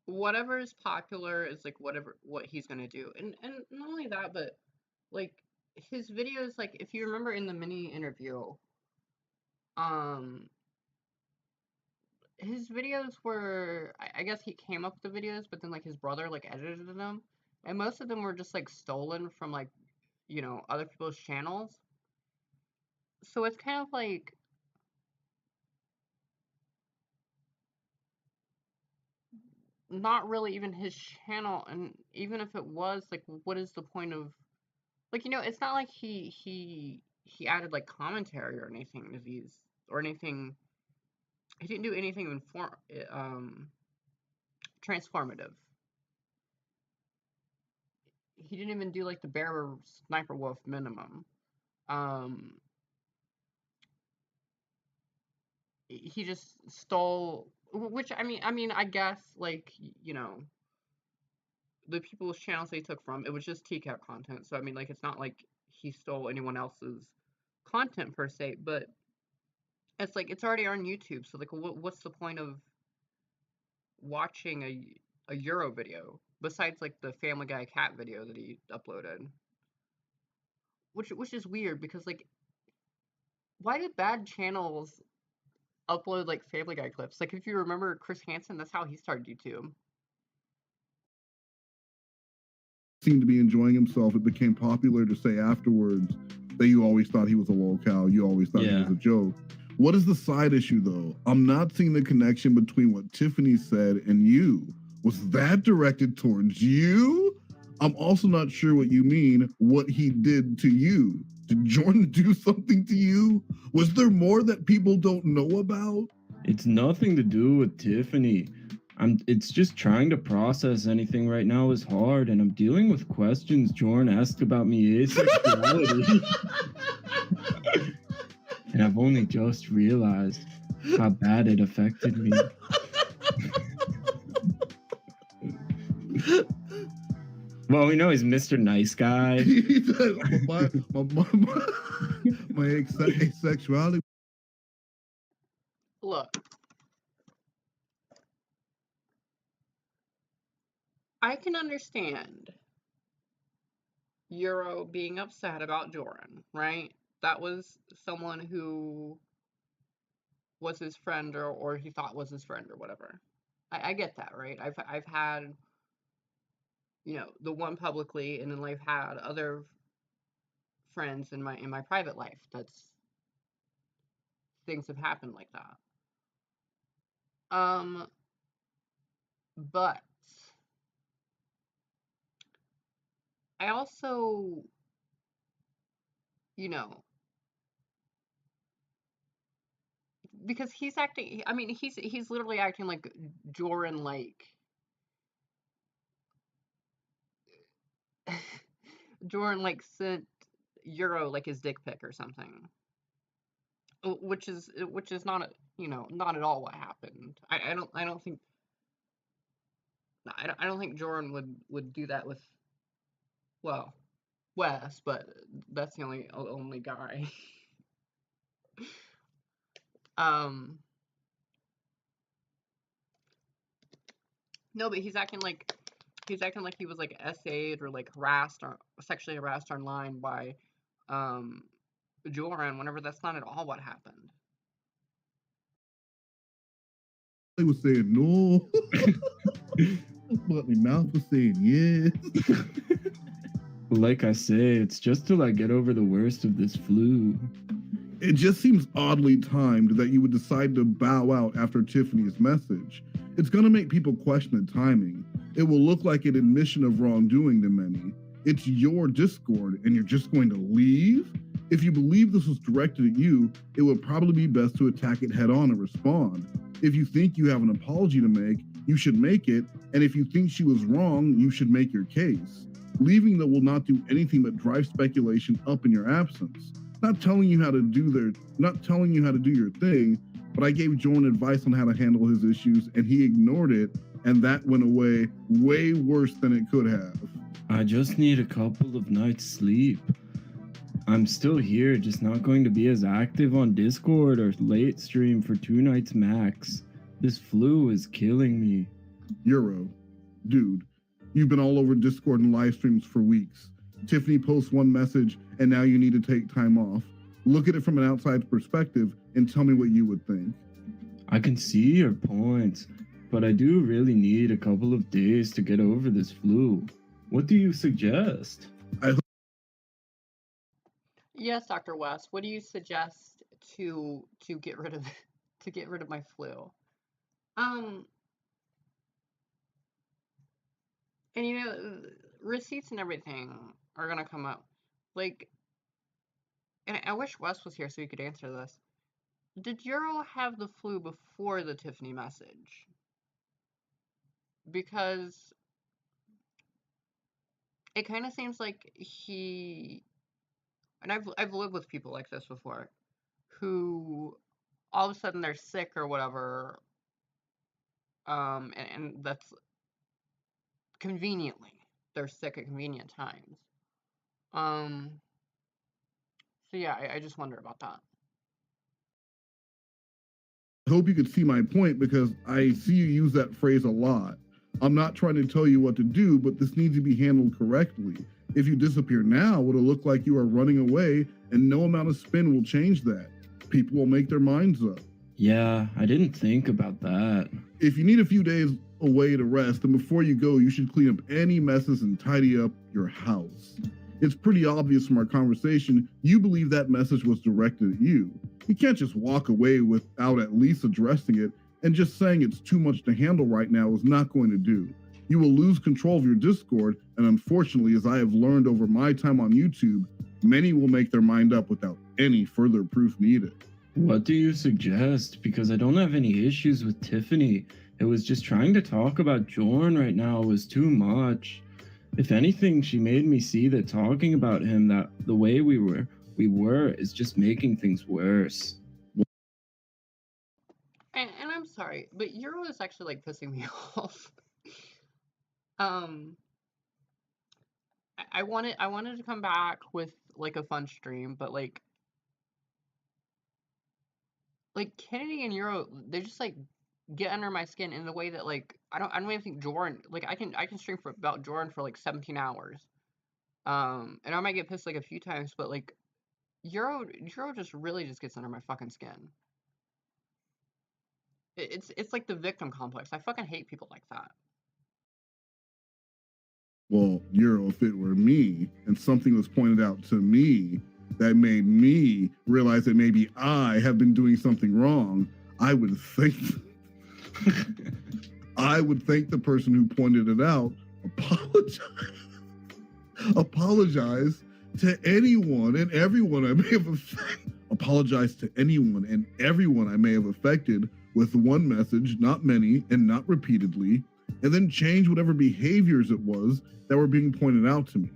whatever is popular is like what he's gonna do, and not only that, but like his videos, like if you remember in the mini interview, his videos were, I guess he came up with the videos, but then like his brother like edited them, and most of them were just like stolen from like, you know, other people's channels. So it's kind of like, not really even his channel, and even if it was, like, what is the point of, like, you know, it's not like he added like commentary or anything to these or anything. He didn't do anything transformative. He didn't even do like the bear sniper wolf minimum. He just stole, which I mean I guess, like, you know, the people's channels they took from, it was just TCAP content. So I mean, like, it's not like he stole anyone else's content per se, but it's like it's already on YouTube. So like, what's the point of watching a Euro video besides like the Family Guy cat video that he uploaded? Which is weird, because like, why did bad channels upload like Family Guy clips? Like, if you remember Chris Hansen, that's how he started YouTube. Seemed to be enjoying himself. It became popular to say afterwards that you always thought he was a lolcow. You always thought he was a joke. What is the side issue, though? I'm not seeing the connection between what Tiffany said and you. Was that directed towards you? I'm also not sure what you mean, what he did to you. Did Jordan do something to you? Was there more that people don't know about? It's nothing to do with Tiffany. It's just trying to process anything right now is hard, and I'm dealing with questions Jordan asked about me asexuality. And I've only just realized how bad it affected me. Well, we know he's Mr. Nice Guy. my asexuality. Look, I can understand Euro being upset about Joran, right? That was someone who was his friend, or he thought was his friend or whatever. I get that, right? I've had, you know, the one publicly, and then I've had other friends in my private life that's, things have happened like that. But I also, you know, because he's acting, I mean, he's literally acting like Joran, like Joran like sent Euro like his dick pic or something, which is not, you know, not at all what happened. I don't think, I don't think Joran would do that with, well, Wes, but that's the only guy. No, but he's acting like he was like SA'd or like harassed or sexually harassed online by Joran, whenever that's not at all what happened. They was saying no, but my mouth was saying yes. Like I say, it's just till I get over the worst of this flu. It just seems oddly timed that you would decide to bow out after Tiffany's message. It's going to make people question the timing. It will look like an admission of wrongdoing to many. It's your Discord, and you're just going to leave? If you believe this was directed at you, it would probably be best to attack it head on and respond. If you think you have an apology to make, you should make it, and if you think she was wrong, you should make your case. Leaving that will not do anything but drive speculation up in your absence. Not telling you how to do your thing, but I gave Jordan advice on how to handle his issues, and he ignored it, and that went away way worse than it could have. I just need a couple of nights sleep. I'm still here, just not going to be as active on Discord or late stream for 2 nights max. This flu is killing me. Euro, dude, you've been all over Discord and live streams for weeks. Tiffany posts one message, and now you need to take time off. Look at it from an outside perspective and tell me what you would think. I can see your points, but I do really need a couple of days to get over this flu. What do you suggest? Yes, Dr. West. What do you suggest to get rid of my flu? And you know, receipts and everything are gonna come up. Like, and I wish Wes was here so he could answer this. Did Euro have the flu before the Tiffany message? Because it kind of seems like he, and I've lived with people like this before, who all of a sudden they're sick or whatever, and that's conveniently they're sick at convenient times. So yeah, I just wonder about that. I hope you could see my point because I see you use that phrase a lot. I'm not trying to tell you what to do, but this needs to be handled correctly. If you disappear now, it'll look like you are running away, and no amount of spin will change that. People will make their minds up. Yeah, I didn't think about that. If you need a few days away to rest, and before you go, you should clean up any messes and tidy up your house. It's pretty obvious from our conversation, you believe that message was directed at you. You can't just walk away without at least addressing it, and just saying it's too much to handle right now is not going to do. You will lose control of your Discord, and unfortunately, as I have learned over my time on YouTube, many will make their mind up without any further proof needed. What do you suggest? Because I don't have any issues with Tiffany. It was just trying to talk about Jorn right now was too much. If anything, she made me see that talking about him that the way we were is just making things worse. And I'm sorry, but Euro is actually like pissing me off. I wanted to come back with like a fun stream, but like Kennedy and Euro, they just like get under my skin in the way that like I don't even think Jordan, like I can stream for about Jordan for like 17 hours. And I might get pissed like a few times, but like Euro just really just gets under my fucking skin. It's like the victim complex. I fucking hate people like that. Well, Euro, if it were me and something was pointed out to me that made me realize that maybe I have been doing something wrong, I would thank the person who pointed it out, apologize to anyone and everyone I may have affected. Apologize to anyone and everyone I may have affected with one message, not many, and not repeatedly, and then change whatever behaviors it was that were being pointed out to me.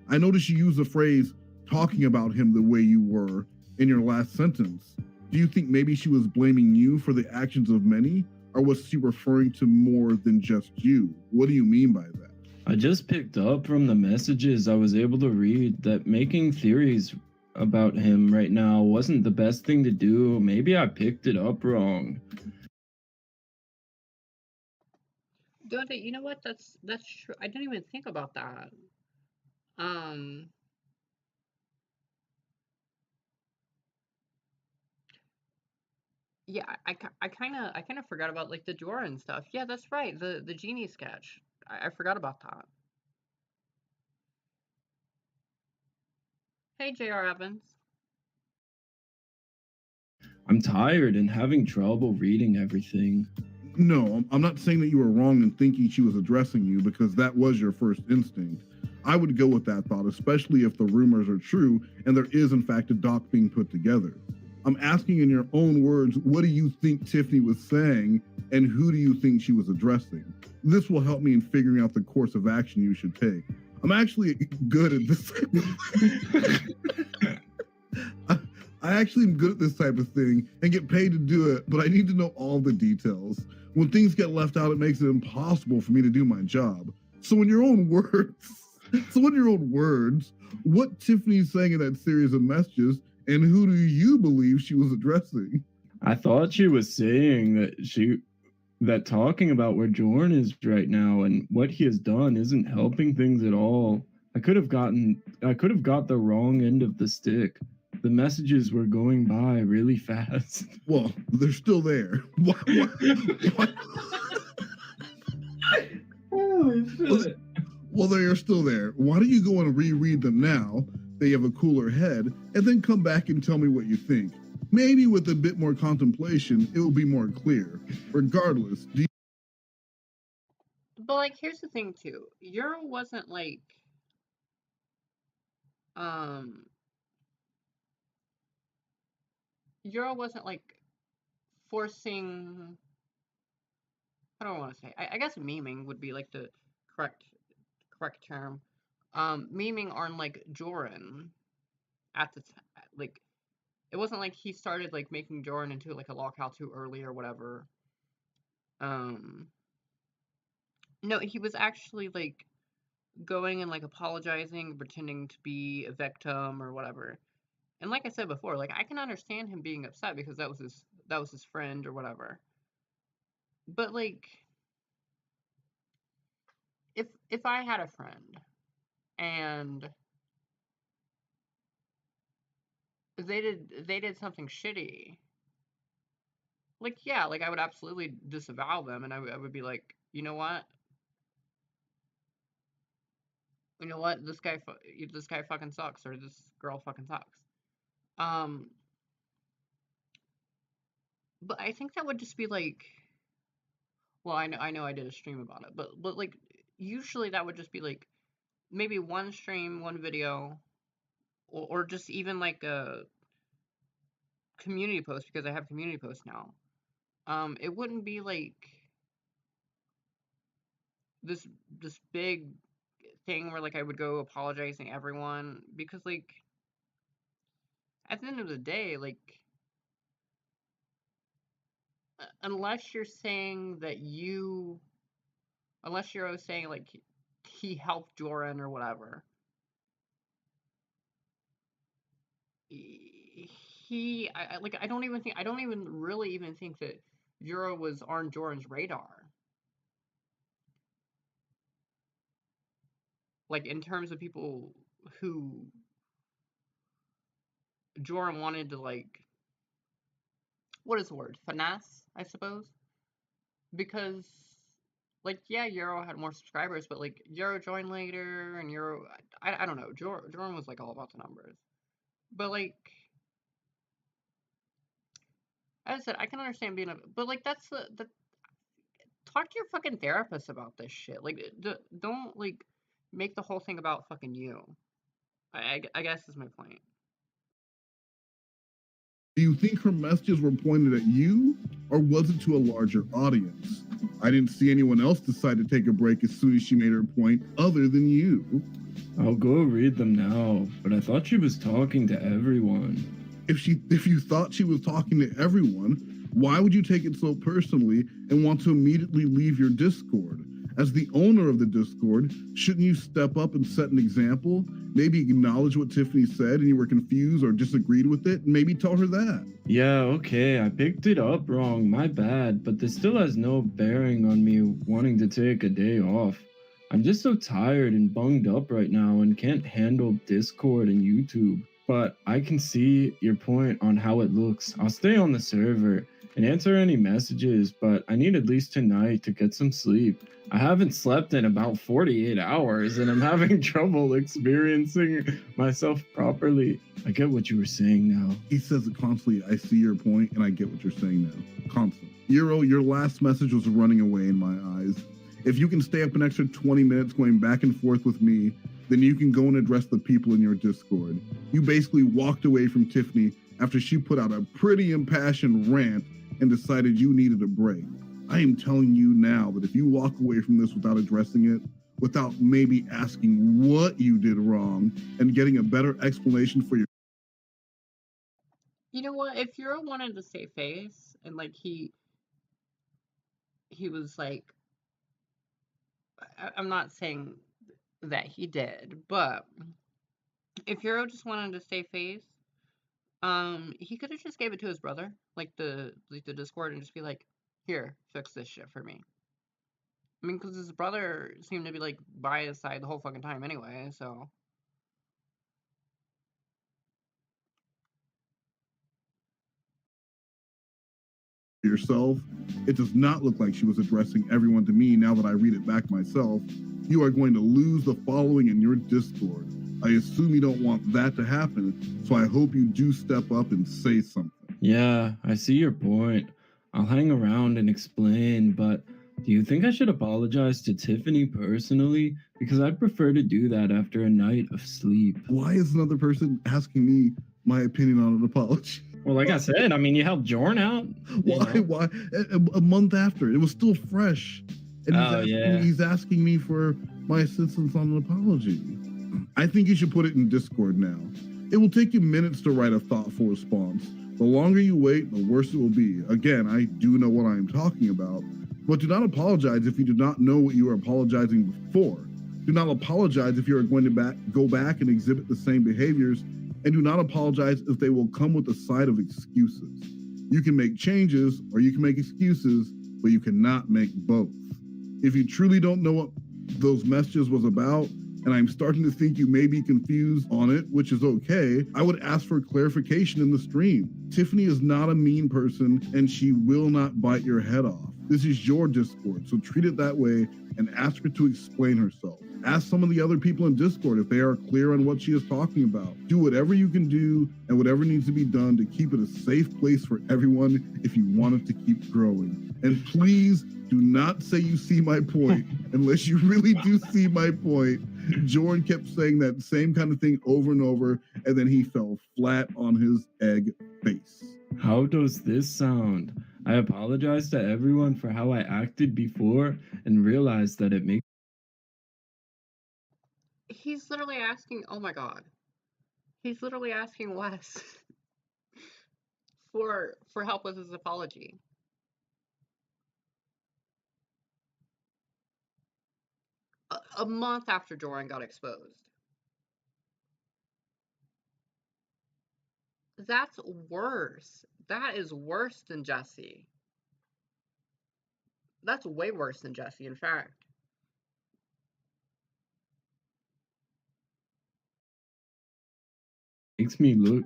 I noticed you use the phrase talking about him the way you were in your last sentence. Do you think maybe she was blaming you for the actions of many, or was she referring to more than just you? What do you mean by that? I just picked up from the messages I was able to read that making theories about him right now wasn't the best thing to do. Maybe I picked it up wrong. Dante, you know what? That's true. I didn't even think about that. Yeah, I kind of forgot about like the Jordan stuff. Yeah, that's right. The genie sketch. I forgot about that. Hey, J.R. Evans. I'm tired and having trouble reading everything. No, I'm not saying that you were wrong in thinking she was addressing you, because that was your first instinct. I would go with that thought, especially if the rumors are true and there is in fact a doc being put together. I'm asking in your own words, what do you think Tiffany was saying and who do you think she was addressing? This will help me in figuring out the course of action you should take. I'm actually good at this. I actually am good at this type of thing and get paid to do it, but I need to know all the details. When things get left out, it makes it impossible for me to do my job. So in your own words, what Tiffany's saying in that series of messages, and who do you believe she was addressing? I thought she was saying that talking about where Jordan is right now and what he has done isn't helping things at all. I could have got the wrong end of the stick. The messages were going by really fast. Well, they're still there. Why? Holy shit. Well, they are still there. Why don't you go and reread them now? They have a cooler head, and then come back and tell me what you think. Maybe with a bit more contemplation, it will be more clear. Regardless, But like, here's the thing too. Euro wasn't like, forcing. I don't want to say. I guess memeing would be like the correct term. Memeing on like Joran at the like. It wasn't like he started like making Joran into like a lockout too early or whatever. No, he was actually like going and like apologizing, pretending to be a victim or whatever. And like I said before, like I can understand him being upset because that was his friend or whatever. But like if I had a friend and they did something shitty, like yeah, like I would absolutely disavow them and I would be like, you know what? This guy fucking sucks, or this girl fucking sucks. But I think that would just be like, well, I know I did a stream about it, but like usually that would just be like maybe one stream, one video, or just even like a community post, because I have community posts now. It wouldn't be like this big thing where like I would go apologizing everyone, because like at the end of the day, like unless you're saying like he helped Joran or whatever, I don't even really think that Euro was on Joran's radar. Like in terms of people who Joran wanted to like, what is the word? Finesse, I suppose. Because like yeah, Euro had more subscribers, but like Euro joined later and Euro I don't know. Joran was like all about the numbers. But like as I said, I can understand being but like that's the talk to your fucking therapist about this shit. Like don't like make the whole thing about fucking you. I guess is my point. do you think her messages were pointed at you, or was it to a larger audience? I didn't see anyone else decide to take a break as soon as she made her point other than you. I'll go read them now, but I thought she was talking to everyone. If you thought she was talking to everyone, why would you take it so personally and want to immediately leave your Discord? As the owner of the Discord, shouldn't you step up and set an example? Maybe acknowledge what Tiffany said and you were confused or disagreed with it, and maybe tell her that. Yeah, okay, I picked it up wrong, my bad, but this still has no bearing on me wanting to take a day off. I'm just so tired and bunged up right now and can't handle Discord and YouTube. But I can see your point on how it looks. I'll stay on the server and answer any messages, but I need at least tonight to get some sleep. I haven't slept in about 48 hours and I'm having trouble experiencing myself properly. I get what you were saying now. He says it constantly. I see your point, and I get what you're saying now. Constant. Euro, your last message was running away in my eyes. If you can stay up an extra 20 minutes going back and forth with me, then you can go and address the people in your Discord. You basically walked away from Tiffany after she put out a pretty impassioned rant and decided you needed a break. I am telling you now that if you walk away from this without addressing it, without maybe asking what you did wrong and getting a better explanation for your... You know what? If Euro wanted to save face and like he was like, I'm not saying that he did, but if Euro just wanted to save face, he could have just gave it to his brother, like the Discord, and just be like, here, fix this shit for me. I mean, because his brother seemed to be like by his side the whole fucking time anyway, so. yourself. It does not look like she was addressing everyone to me now that I read it back myself. You are going to lose the following in your Discord. I assume you don't want that to happen, so I hope you do step up and say something. Yeah, I see your point. I'll hang around and explain, but do you think I should apologize to Tiffany personally? Because I'd prefer to do that after a night of sleep. Why is another person asking me my opinion on an apology? Well, like I said, I mean, you helped Jorn out. Why? A month after, it was still fresh. And he's asking me for my assistance on an apology. I think you should put it in Discord now. It will take you minutes to write a thoughtful response. The longer you wait, the worse it will be. Again, I do know what I am talking about, but do not apologize if you do not know what you are apologizing for. Do not apologize if you are going to go back and exhibit the same behaviors, and do not apologize if they will come with a side of excuses. You can make changes or you can make excuses, but you cannot make both. If you truly don't know what those messages was about, and I'm starting to think you may be confused on it, which is okay, I would ask for clarification in the stream. Tiffany is not a mean person, and she will not bite your head off. This is your Discord, so treat it that way and ask her to explain herself. Ask some of the other people in Discord if they are clear on what she is talking about. Do whatever you can do and whatever needs to be done to keep it a safe place for everyone if you want it to keep growing. And please do not say you see my point unless you really do see my point. Jordan kept saying that same kind of thing over and over, and then he fell flat on his egg face. How does this sound? I apologize to everyone for how I acted before and realized that it makes... He's literally asking, oh my god. He's literally asking Wes for help with his apology. A month after Jordan got exposed. That's worse. That is worse than Jesse. That's way worse than Jesse, in fact. Makes me look...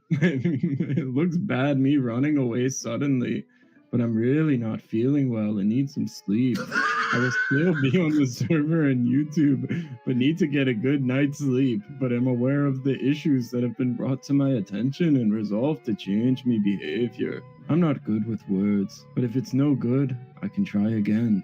It looks bad, me running away suddenly, but I'm really not feeling well and need some sleep. I will still be on the server and YouTube, but need to get a good night's sleep. But I'm aware of the issues that have been brought to my attention and resolved to change me behavior. I'm not good with words, but if it's no good, I can try again.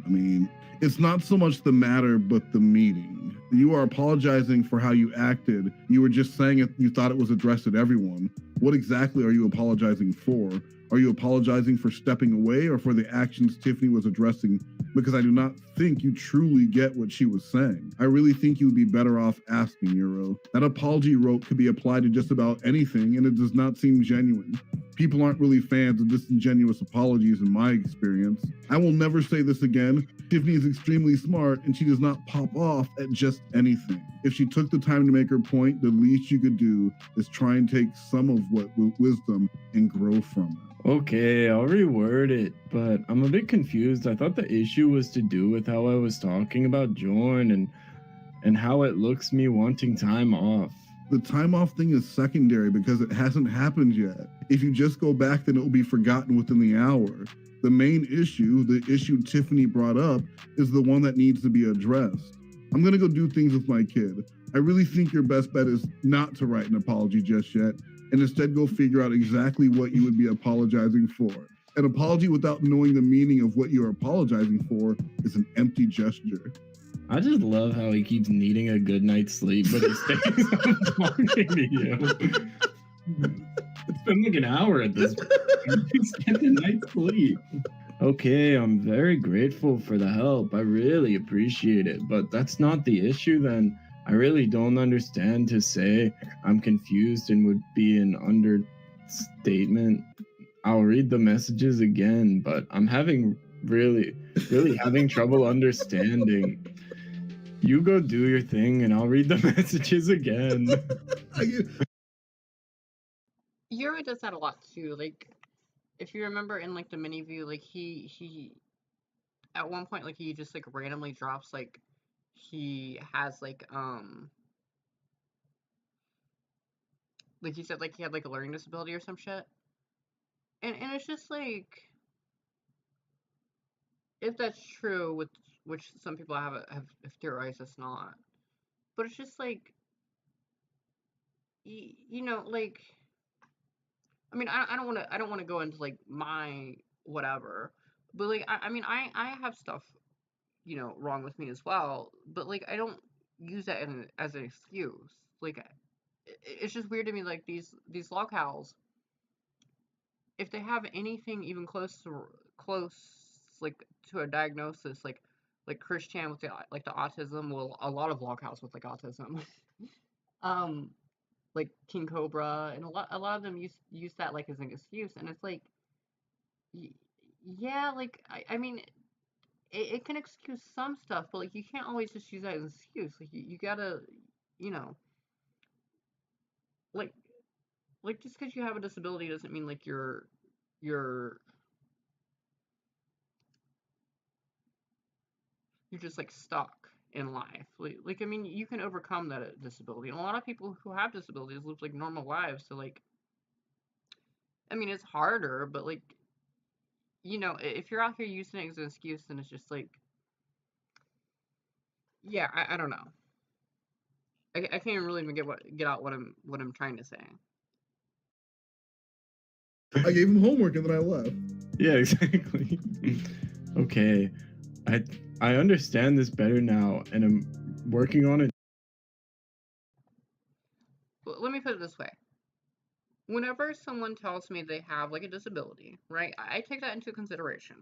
I mean, it's not so much the matter, but the meeting. You are apologizing for how you acted. You were just saying it, you thought it was addressed at everyone. What exactly are you apologizing for? Are you apologizing for stepping away or for the actions Tiffany was addressing? Because I do not think you truly get what she was saying. I really think you would be better off asking, Euro. That apology rope could be applied to just about anything, and it does not seem genuine. People aren't really fans of disingenuous apologies in my experience. I will never say this again. Tiffany is extremely smart, and she does not pop off at just anything. If she took the time to make her point, the least you could do is try and take some of what wisdom and grow from it. Okay, I'll reword it, but I'm a bit confused. I thought the issue was to do with how I was talking about Jorn and how it looks me wanting time off. The time off thing is secondary because it hasn't happened yet. If you just go back, then it will be forgotten within the hour. The main issue, the issue Tiffany brought up, is the one that needs to be addressed. I'm gonna go do things with my kid. I really think your best bet is not to write an apology just yet, and instead go figure out exactly what you would be apologizing for. An apology without knowing the meaning of what you're apologizing for is an empty gesture. I just love how he keeps needing a good night's sleep, but he stays up talking to you. It's been like an hour at this point. He's getting a night's sleep. Okay, I'm very grateful for the help. I really appreciate it, but that's not the issue then. I really don't understand to say I'm confused and would be an understatement. I'll read the messages again, but I'm having really having trouble understanding. You go do your thing and I'll read the messages again. Yura does that a lot too. Like, if you remember in like the mini view, like he at one point like he just like randomly drops like he has like he said like he had like a learning disability or some shit. And it's just like, if that's true, which some people have theorized it's not, but it's just like, you know, like, I mean, I don't want to go into like my whatever, but like I mean I have stuff, you know, wrong with me as well, but like I don't use that as an excuse. Like, it's just weird to me, like these locals, if they have anything even close like to a diagnosis, like Christian with the autism, well, a lot of locals with like autism, like King Cobra, and a lot of them use that like as an excuse, and it's like, yeah, like I mean, it can excuse some stuff, but like you can't always just use that as an excuse. Like you gotta, you know, like just because you have a disability doesn't mean like you're just like stuck in life. Like I mean, you can overcome that disability, and a lot of people who have disabilities live like normal lives. So like, I mean, it's harder, but like, you know, if you're out here using it as an excuse, then it's just like, yeah, I don't know. I can't even really even get out what I'm trying to say. I gave him homework and then I left. Yeah, exactly. Okay, I understand this better now, and I'm working on it. Well, let me put it this way. Whenever someone tells me they have like a disability, right, I take that into consideration,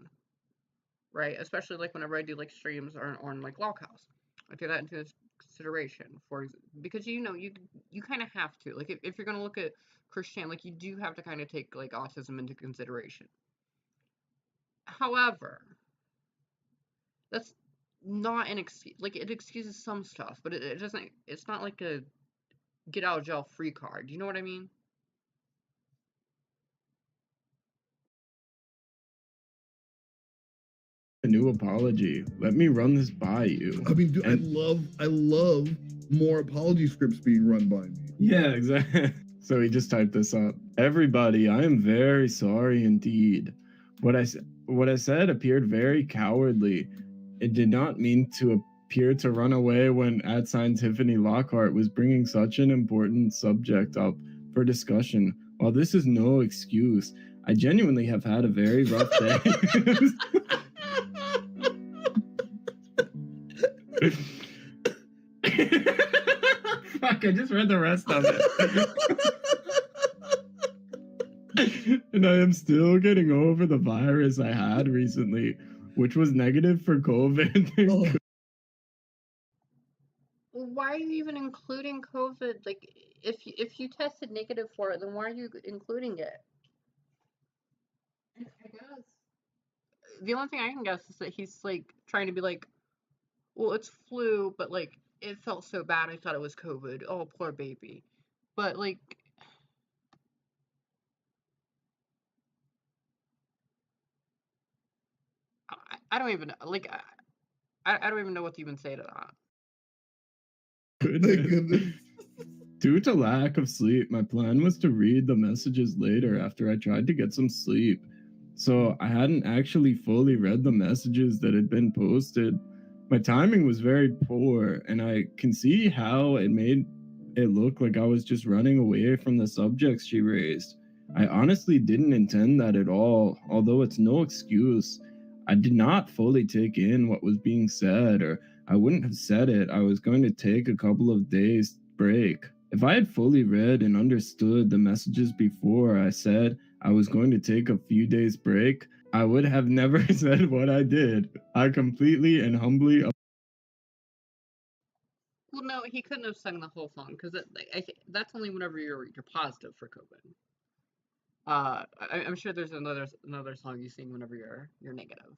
right? Especially like whenever I do like streams or on like Loghouse, I take that into consideration because you know you kind of have to, like, if you're gonna look at Christian, like you do have to kind of take like autism into consideration. However, that's not an excuse. Like, it excuses some stuff, but it doesn't. It's not like a get out of jail free card. You know what I mean? A new apology. Let me run this by you. I mean, dude, I love more apology scripts being run by me. Yeah, exactly. So he just typed this up. Everybody, I am very sorry indeed. What I said appeared very cowardly. It did not mean to appear to run away when @Tiffany Lockhart was bringing such an important subject up for discussion. While this is no excuse, I genuinely have had a very rough day. Fuck, I just read the rest of it. And I am still getting over the virus I had recently, which was negative for COVID. Oh. Why are you even including COVID? Like, if you tested negative for it, then why are you including it? I guess the only thing I can guess is that he's like trying to be like, well, it's flu, but like it felt so bad I thought it was COVID. Oh, poor baby. But like, I don't even like I don't even know what to even say to that. Thank goodness. Due to lack of sleep, my plan was to read the messages later after I tried to get some sleep. So I hadn't actually fully read the messages that had been posted. My timing was very poor, and I can see how it made it look like I was just running away from the subjects she raised. I honestly didn't intend that at all, although it's no excuse. I did not fully take in what was being said, or I wouldn't have said it. I was going to take a couple of days break. If I had fully read and understood the messages before I said I was going to take a few days break, I would have never said what I did. I completely and humbly. Well, no, he couldn't have sung the whole song because that's only whenever you're positive for COVID. I'm sure there's another song you sing whenever you're negative.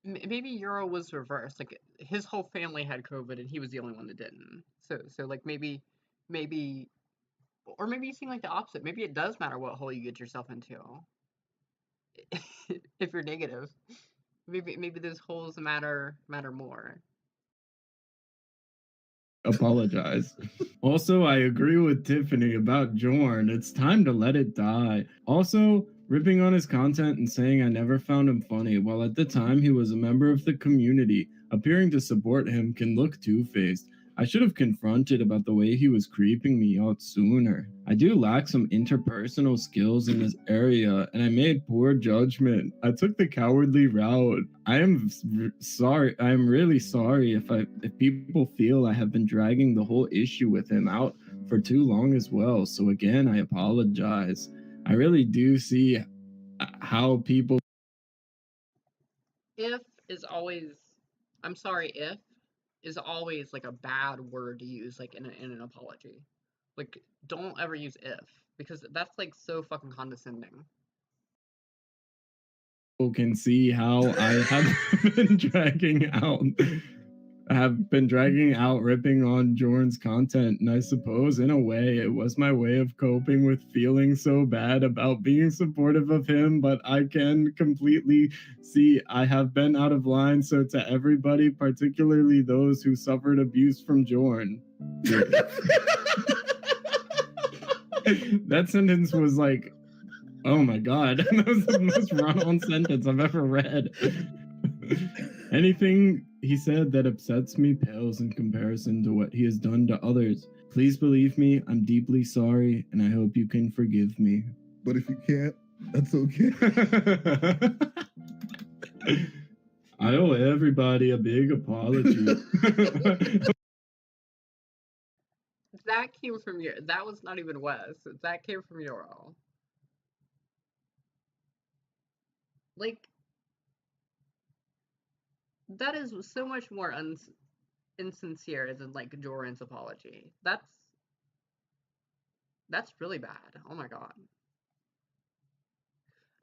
Maybe Euro was reversed. Like his whole family had COVID and he was the only one that didn't. So like maybe or maybe you seem like the opposite. Maybe it does matter what hole you get yourself into. If you're negative, maybe those holes matter more. Apologize. Also, I agree with Tiffany about Jorn. It's time to let it die. Also, ripping on his content and saying I never found him funny, while at the time he was a member of the community, appearing to support him can look two-faced. I should have confronted about the way he was creeping me out sooner. I do lack some interpersonal skills in this area, and I made poor judgment. I took the cowardly route. I am sorry. I am really sorry if people feel I have been dragging the whole issue with him out for too long as well. So again, I apologize. I really do see how people. If is always, I'm sorry, if is always like a bad word to use like in an apology. Like don't ever use if because that's like so fucking condescending. Can see how I have been dragging out. Ripping on Jorn's content, and I suppose in a way it was my way of coping with feeling so bad about being supportive of him, but I can completely see I have been out of line. So to everybody, particularly those who suffered abuse from Jorn. That sentence was like, oh my god, that was the most run-on sentence I've ever read. Anything he said that upsets me pales in comparison to what he has done to others. Please believe me, I'm deeply sorry, and I hope you can forgive me. But if you can't, that's okay. I owe everybody a big apology. That came from you. That was not even Wes. That came from Euro. Like, that is so much more insincere than like Joran's apology. That's really bad. Oh my god.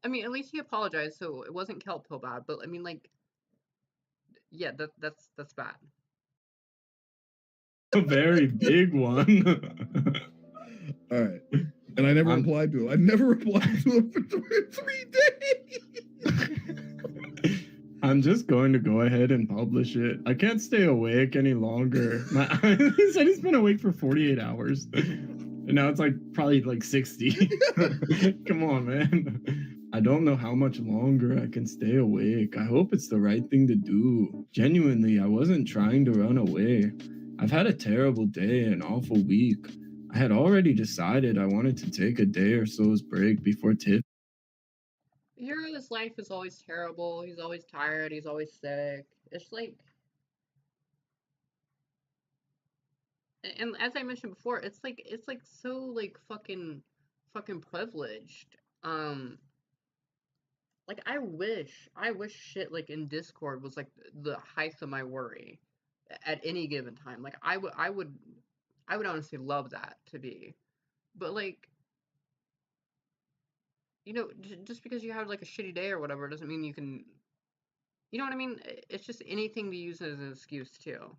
I mean, at least he apologized, so it wasn't kelp pill bad. But I mean, like, yeah, that's bad. A very big one. All right. And I never replied to him. I never replied to him for 3 days. I'm just going to go ahead and publish it. I can't stay awake any longer. He said he's been awake for 48 hours. And now it's like probably like 60. Come on, man. I don't know how much longer I can stay awake. I hope it's the right thing to do. Genuinely, I wasn't trying to run away. I've had a terrible day, an awful week. I had already decided I wanted to take a day or so's break before Tiff. Hero's life is always terrible. He's always tired. He's always sick. It's like, and as I mentioned before, it's like so like fucking privileged. Like I wish shit like in Discord was like the height of my worry at any given time. Like I would honestly love that to be, but like, you know, just because you have like a shitty day or whatever doesn't mean you can, you know what I mean? It's just anything to use as an excuse too.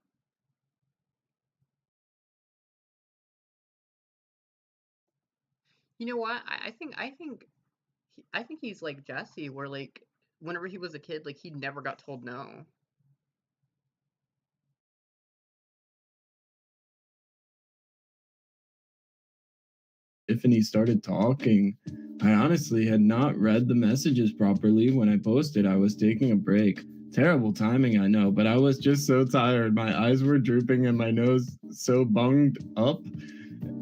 You know what? I think he's like Jesse, where like whenever he was a kid, like he never got told no. Tiffany started talking. I honestly had not read the messages properly when I posted. I was taking a break. Terrible timing, I know, but I was just so tired. My eyes were drooping and my nose so bunged up.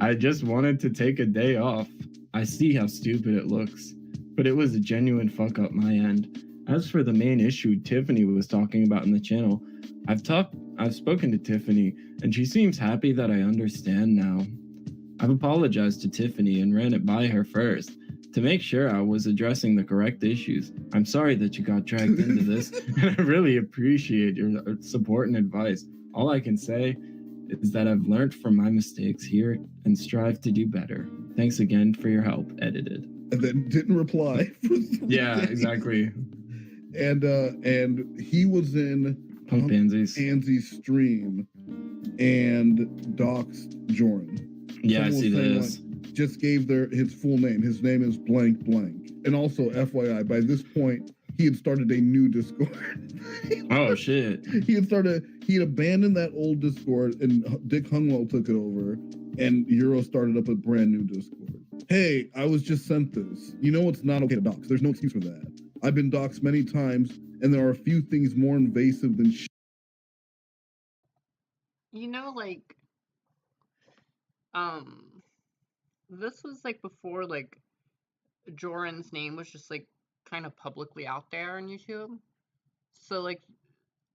I just wanted to take a day off. I see how stupid it looks, but it was a genuine fuck up my end. As for the main issue Tiffany was talking about in the channel, I've spoken to Tiffany, and she seems happy that I understand now. I've apologized to Tiffany and ran it by her first to make sure I was addressing the correct issues. I'm sorry that you got dragged into this, and I really appreciate your support and advice. All I can say is that I've learned from my mistakes here and strive to do better. Thanks again for your help. Edited. And then didn't reply for 3 Yeah, days. exactly. And he was in Punk Pansies. Pansy's stream and doxed Joran. Yeah, I Someone see was saying, this. like, just gave his full name. His name is blank blank. And also, FYI, by this point, he had started a new Discord. Oh shit. He had abandoned that old Discord, and Dick Hungwell took it over, and Euro started up a brand new Discord. Hey, I was just sent this. You know it's not okay to dox. There's no excuse for that. I've been doxed many times, and there are a few things more invasive than You know, like, this was like before like Joran's name was just like kind of publicly out there on YouTube. So like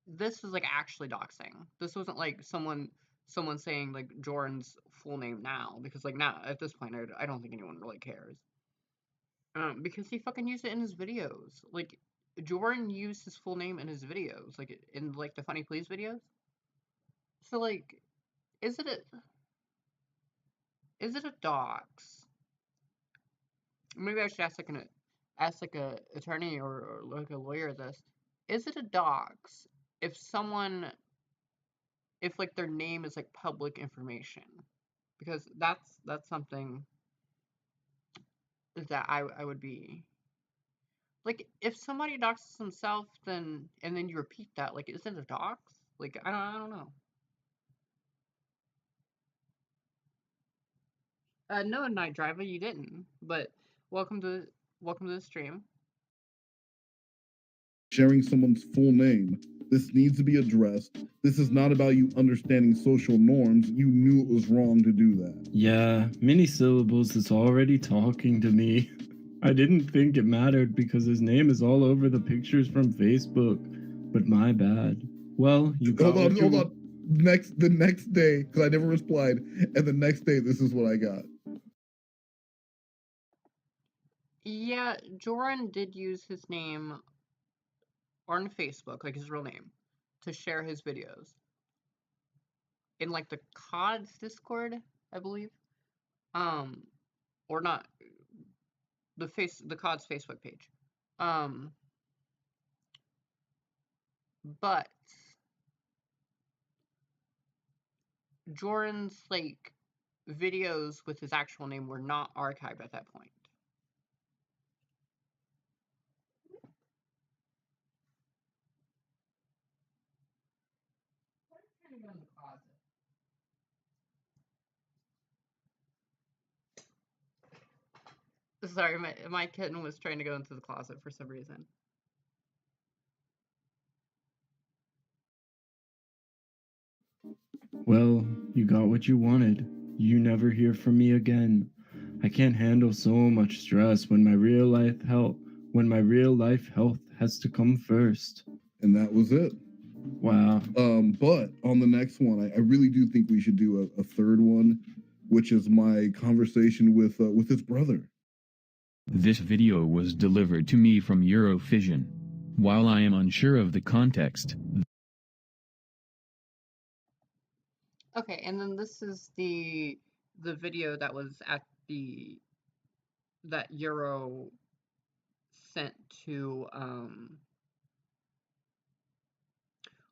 this was like actually doxing. This wasn't like someone saying like Joran's full name now, because like now at this point I don't think anyone really cares. Because he fucking used it in his videos. Like Joran used his full name in his videos, like in like the Funny Please videos. So like, is it a dox? Maybe I should ask like a attorney or like a lawyer this. Is it a dox if like their name is like public information? Because that's something that I would be like, if somebody doxes himself, then and then you repeat that, like, is it a dox? Like, I don't know. No, Night Driver, you didn't. But welcome to the stream. sharing someone's full name. This needs to be addressed. This is not about you understanding social norms. You knew it was wrong to do that. Yeah, many syllables is already talking to me. I didn't think it mattered because his name is all over the pictures from Facebook, but my bad. Well, you got Hold on. The next day, because I never replied, and the next day, this is what I got. Yeah, Joran did use his name on Facebook, like his real name, to share his videos. In like the COD's Discord, I believe. Or not, the COD's Facebook page. But Joran's like videos with his actual name were not archived at that point. Sorry, my kitten was trying to go into the closet for some reason. Well, you got what you wanted. You never hear from me again. I can't handle so much stress when my real life health has to come first. And that was it. Wow. But on the next one, I really do think we should do a third one, which is my conversation with his brother. This video was delivered to me from Eurofission. While I am unsure of the context. Okay, and then this is the video that was at that Euro sent to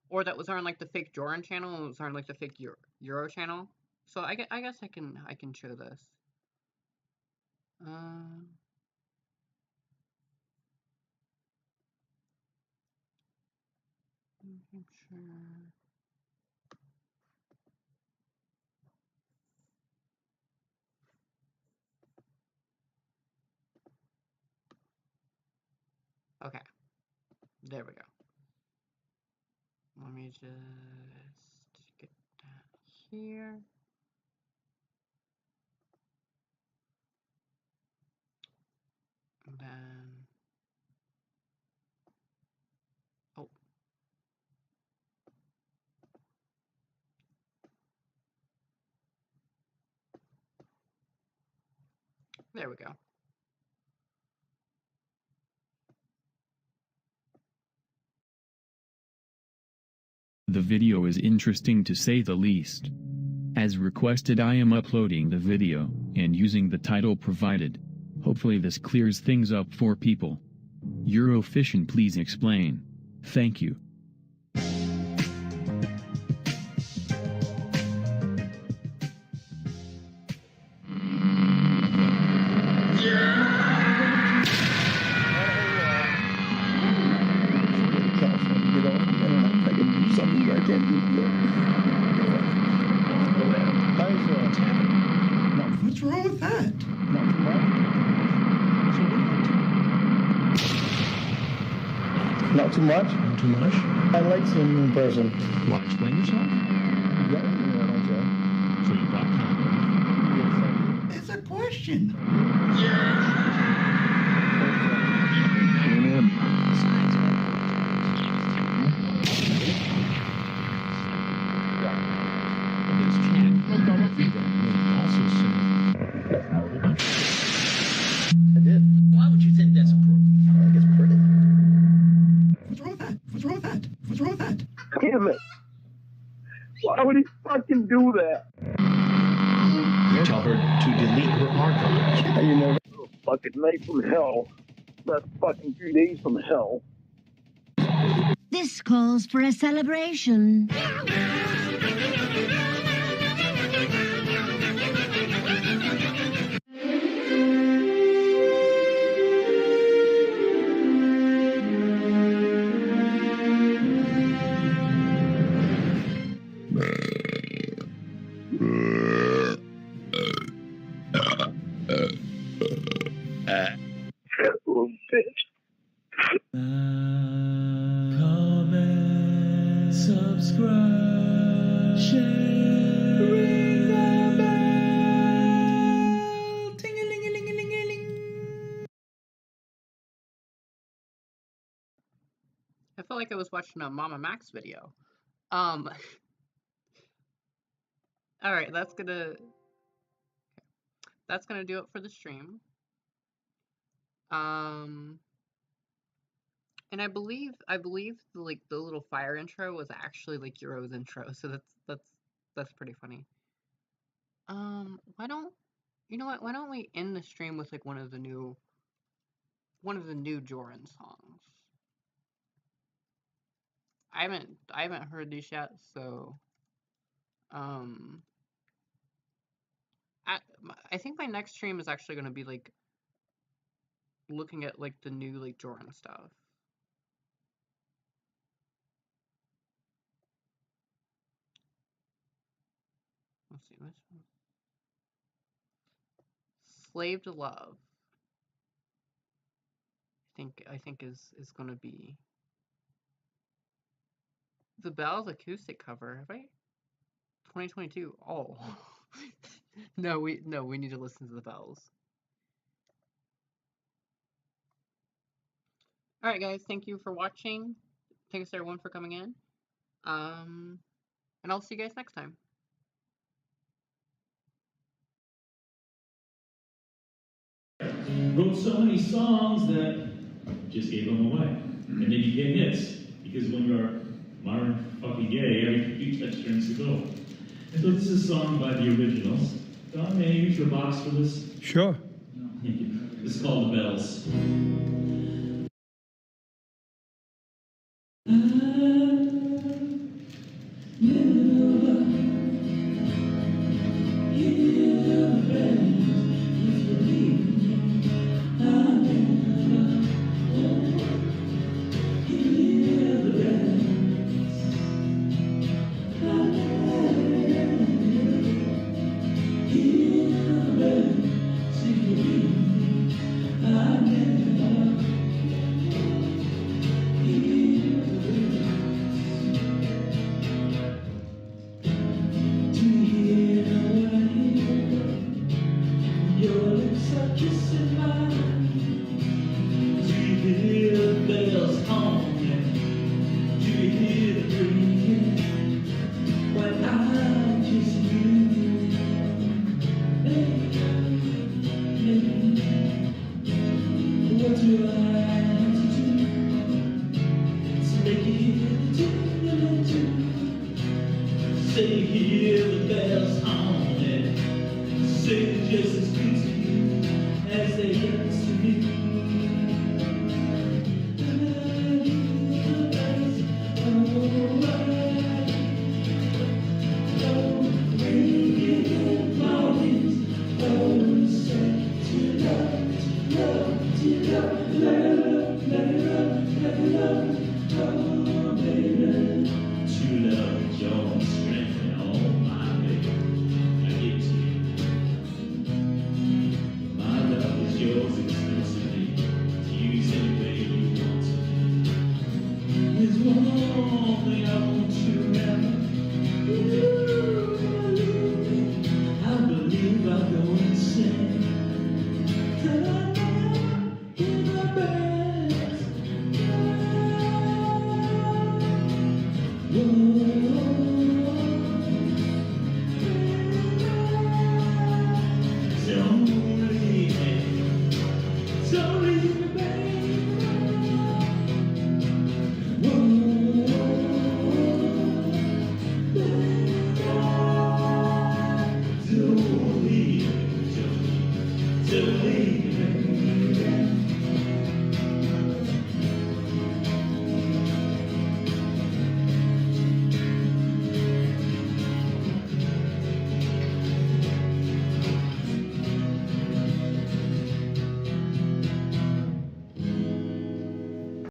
or that was on like the fake Joran channel, and it was on like the fake Euro channel. So I guess I can show this. I'm sure. Okay. There we go. Let me just get that here. And then, oh. There we go. The video is interesting to say the least. As requested, I am uploading the video and using the title provided. Hopefully this clears things up for people. Eurofission, please explain. Thank you. What's wrong with that? Not too much. Not too much? I like seeing you in person. Want to explain yourself? Yeah, you know what I'm So you brought condoms. It's a question. And there's chat. And also said I did. Why would you think that's appropriate? I think it's pretty. What's wrong with that? What's wrong with that? What's wrong with that? Damn it. Why would he fucking do that? tell her to delete her archives. You know. Fucking night from hell. That's fucking 2 days from hell. This calls for a celebration. Little bitch. Comment, subscribe, share, ring the bell, ting-a-ling-a-ling-a-ling-a-ling. I felt like I was watching a Mama Max video. All right, that's gonna do it for the stream. And I believe like the little fire intro was actually like Euro's intro, so that's pretty funny. Why don't we end the stream with like one of the new Joran songs? I haven't heard these yet, so I think my next stream is actually gonna be like looking at like the new like Joran stuff. Let's see, which one? Slave to Love. I think is gonna be the Bells acoustic cover. Have I? 2022. Oh. No, we need to listen to the Bells. All right, guys. Thank you for watching. Thanks everyone for coming in. And I'll see you guys next time. Wrote so many songs that just gave them away. And then you get hits. Because when you're modern fucking gay, every you touch turns to gold. And so this is a song by the Originals. Don, may I use your box for this? Sure. Thank you. This is called The Bells. Do you hear the bells calling? Do you hear the ringing? When I kiss you, baby, what do I have to do to make you hear the do? Say you hear the bells calling. Say they're just as good to you as they are to me. True love, joy, strength, and all my baby. I give to you. My love is yours exclusively, to use any way you want to. There's one thing I want you to remember. I believe I'll go insane.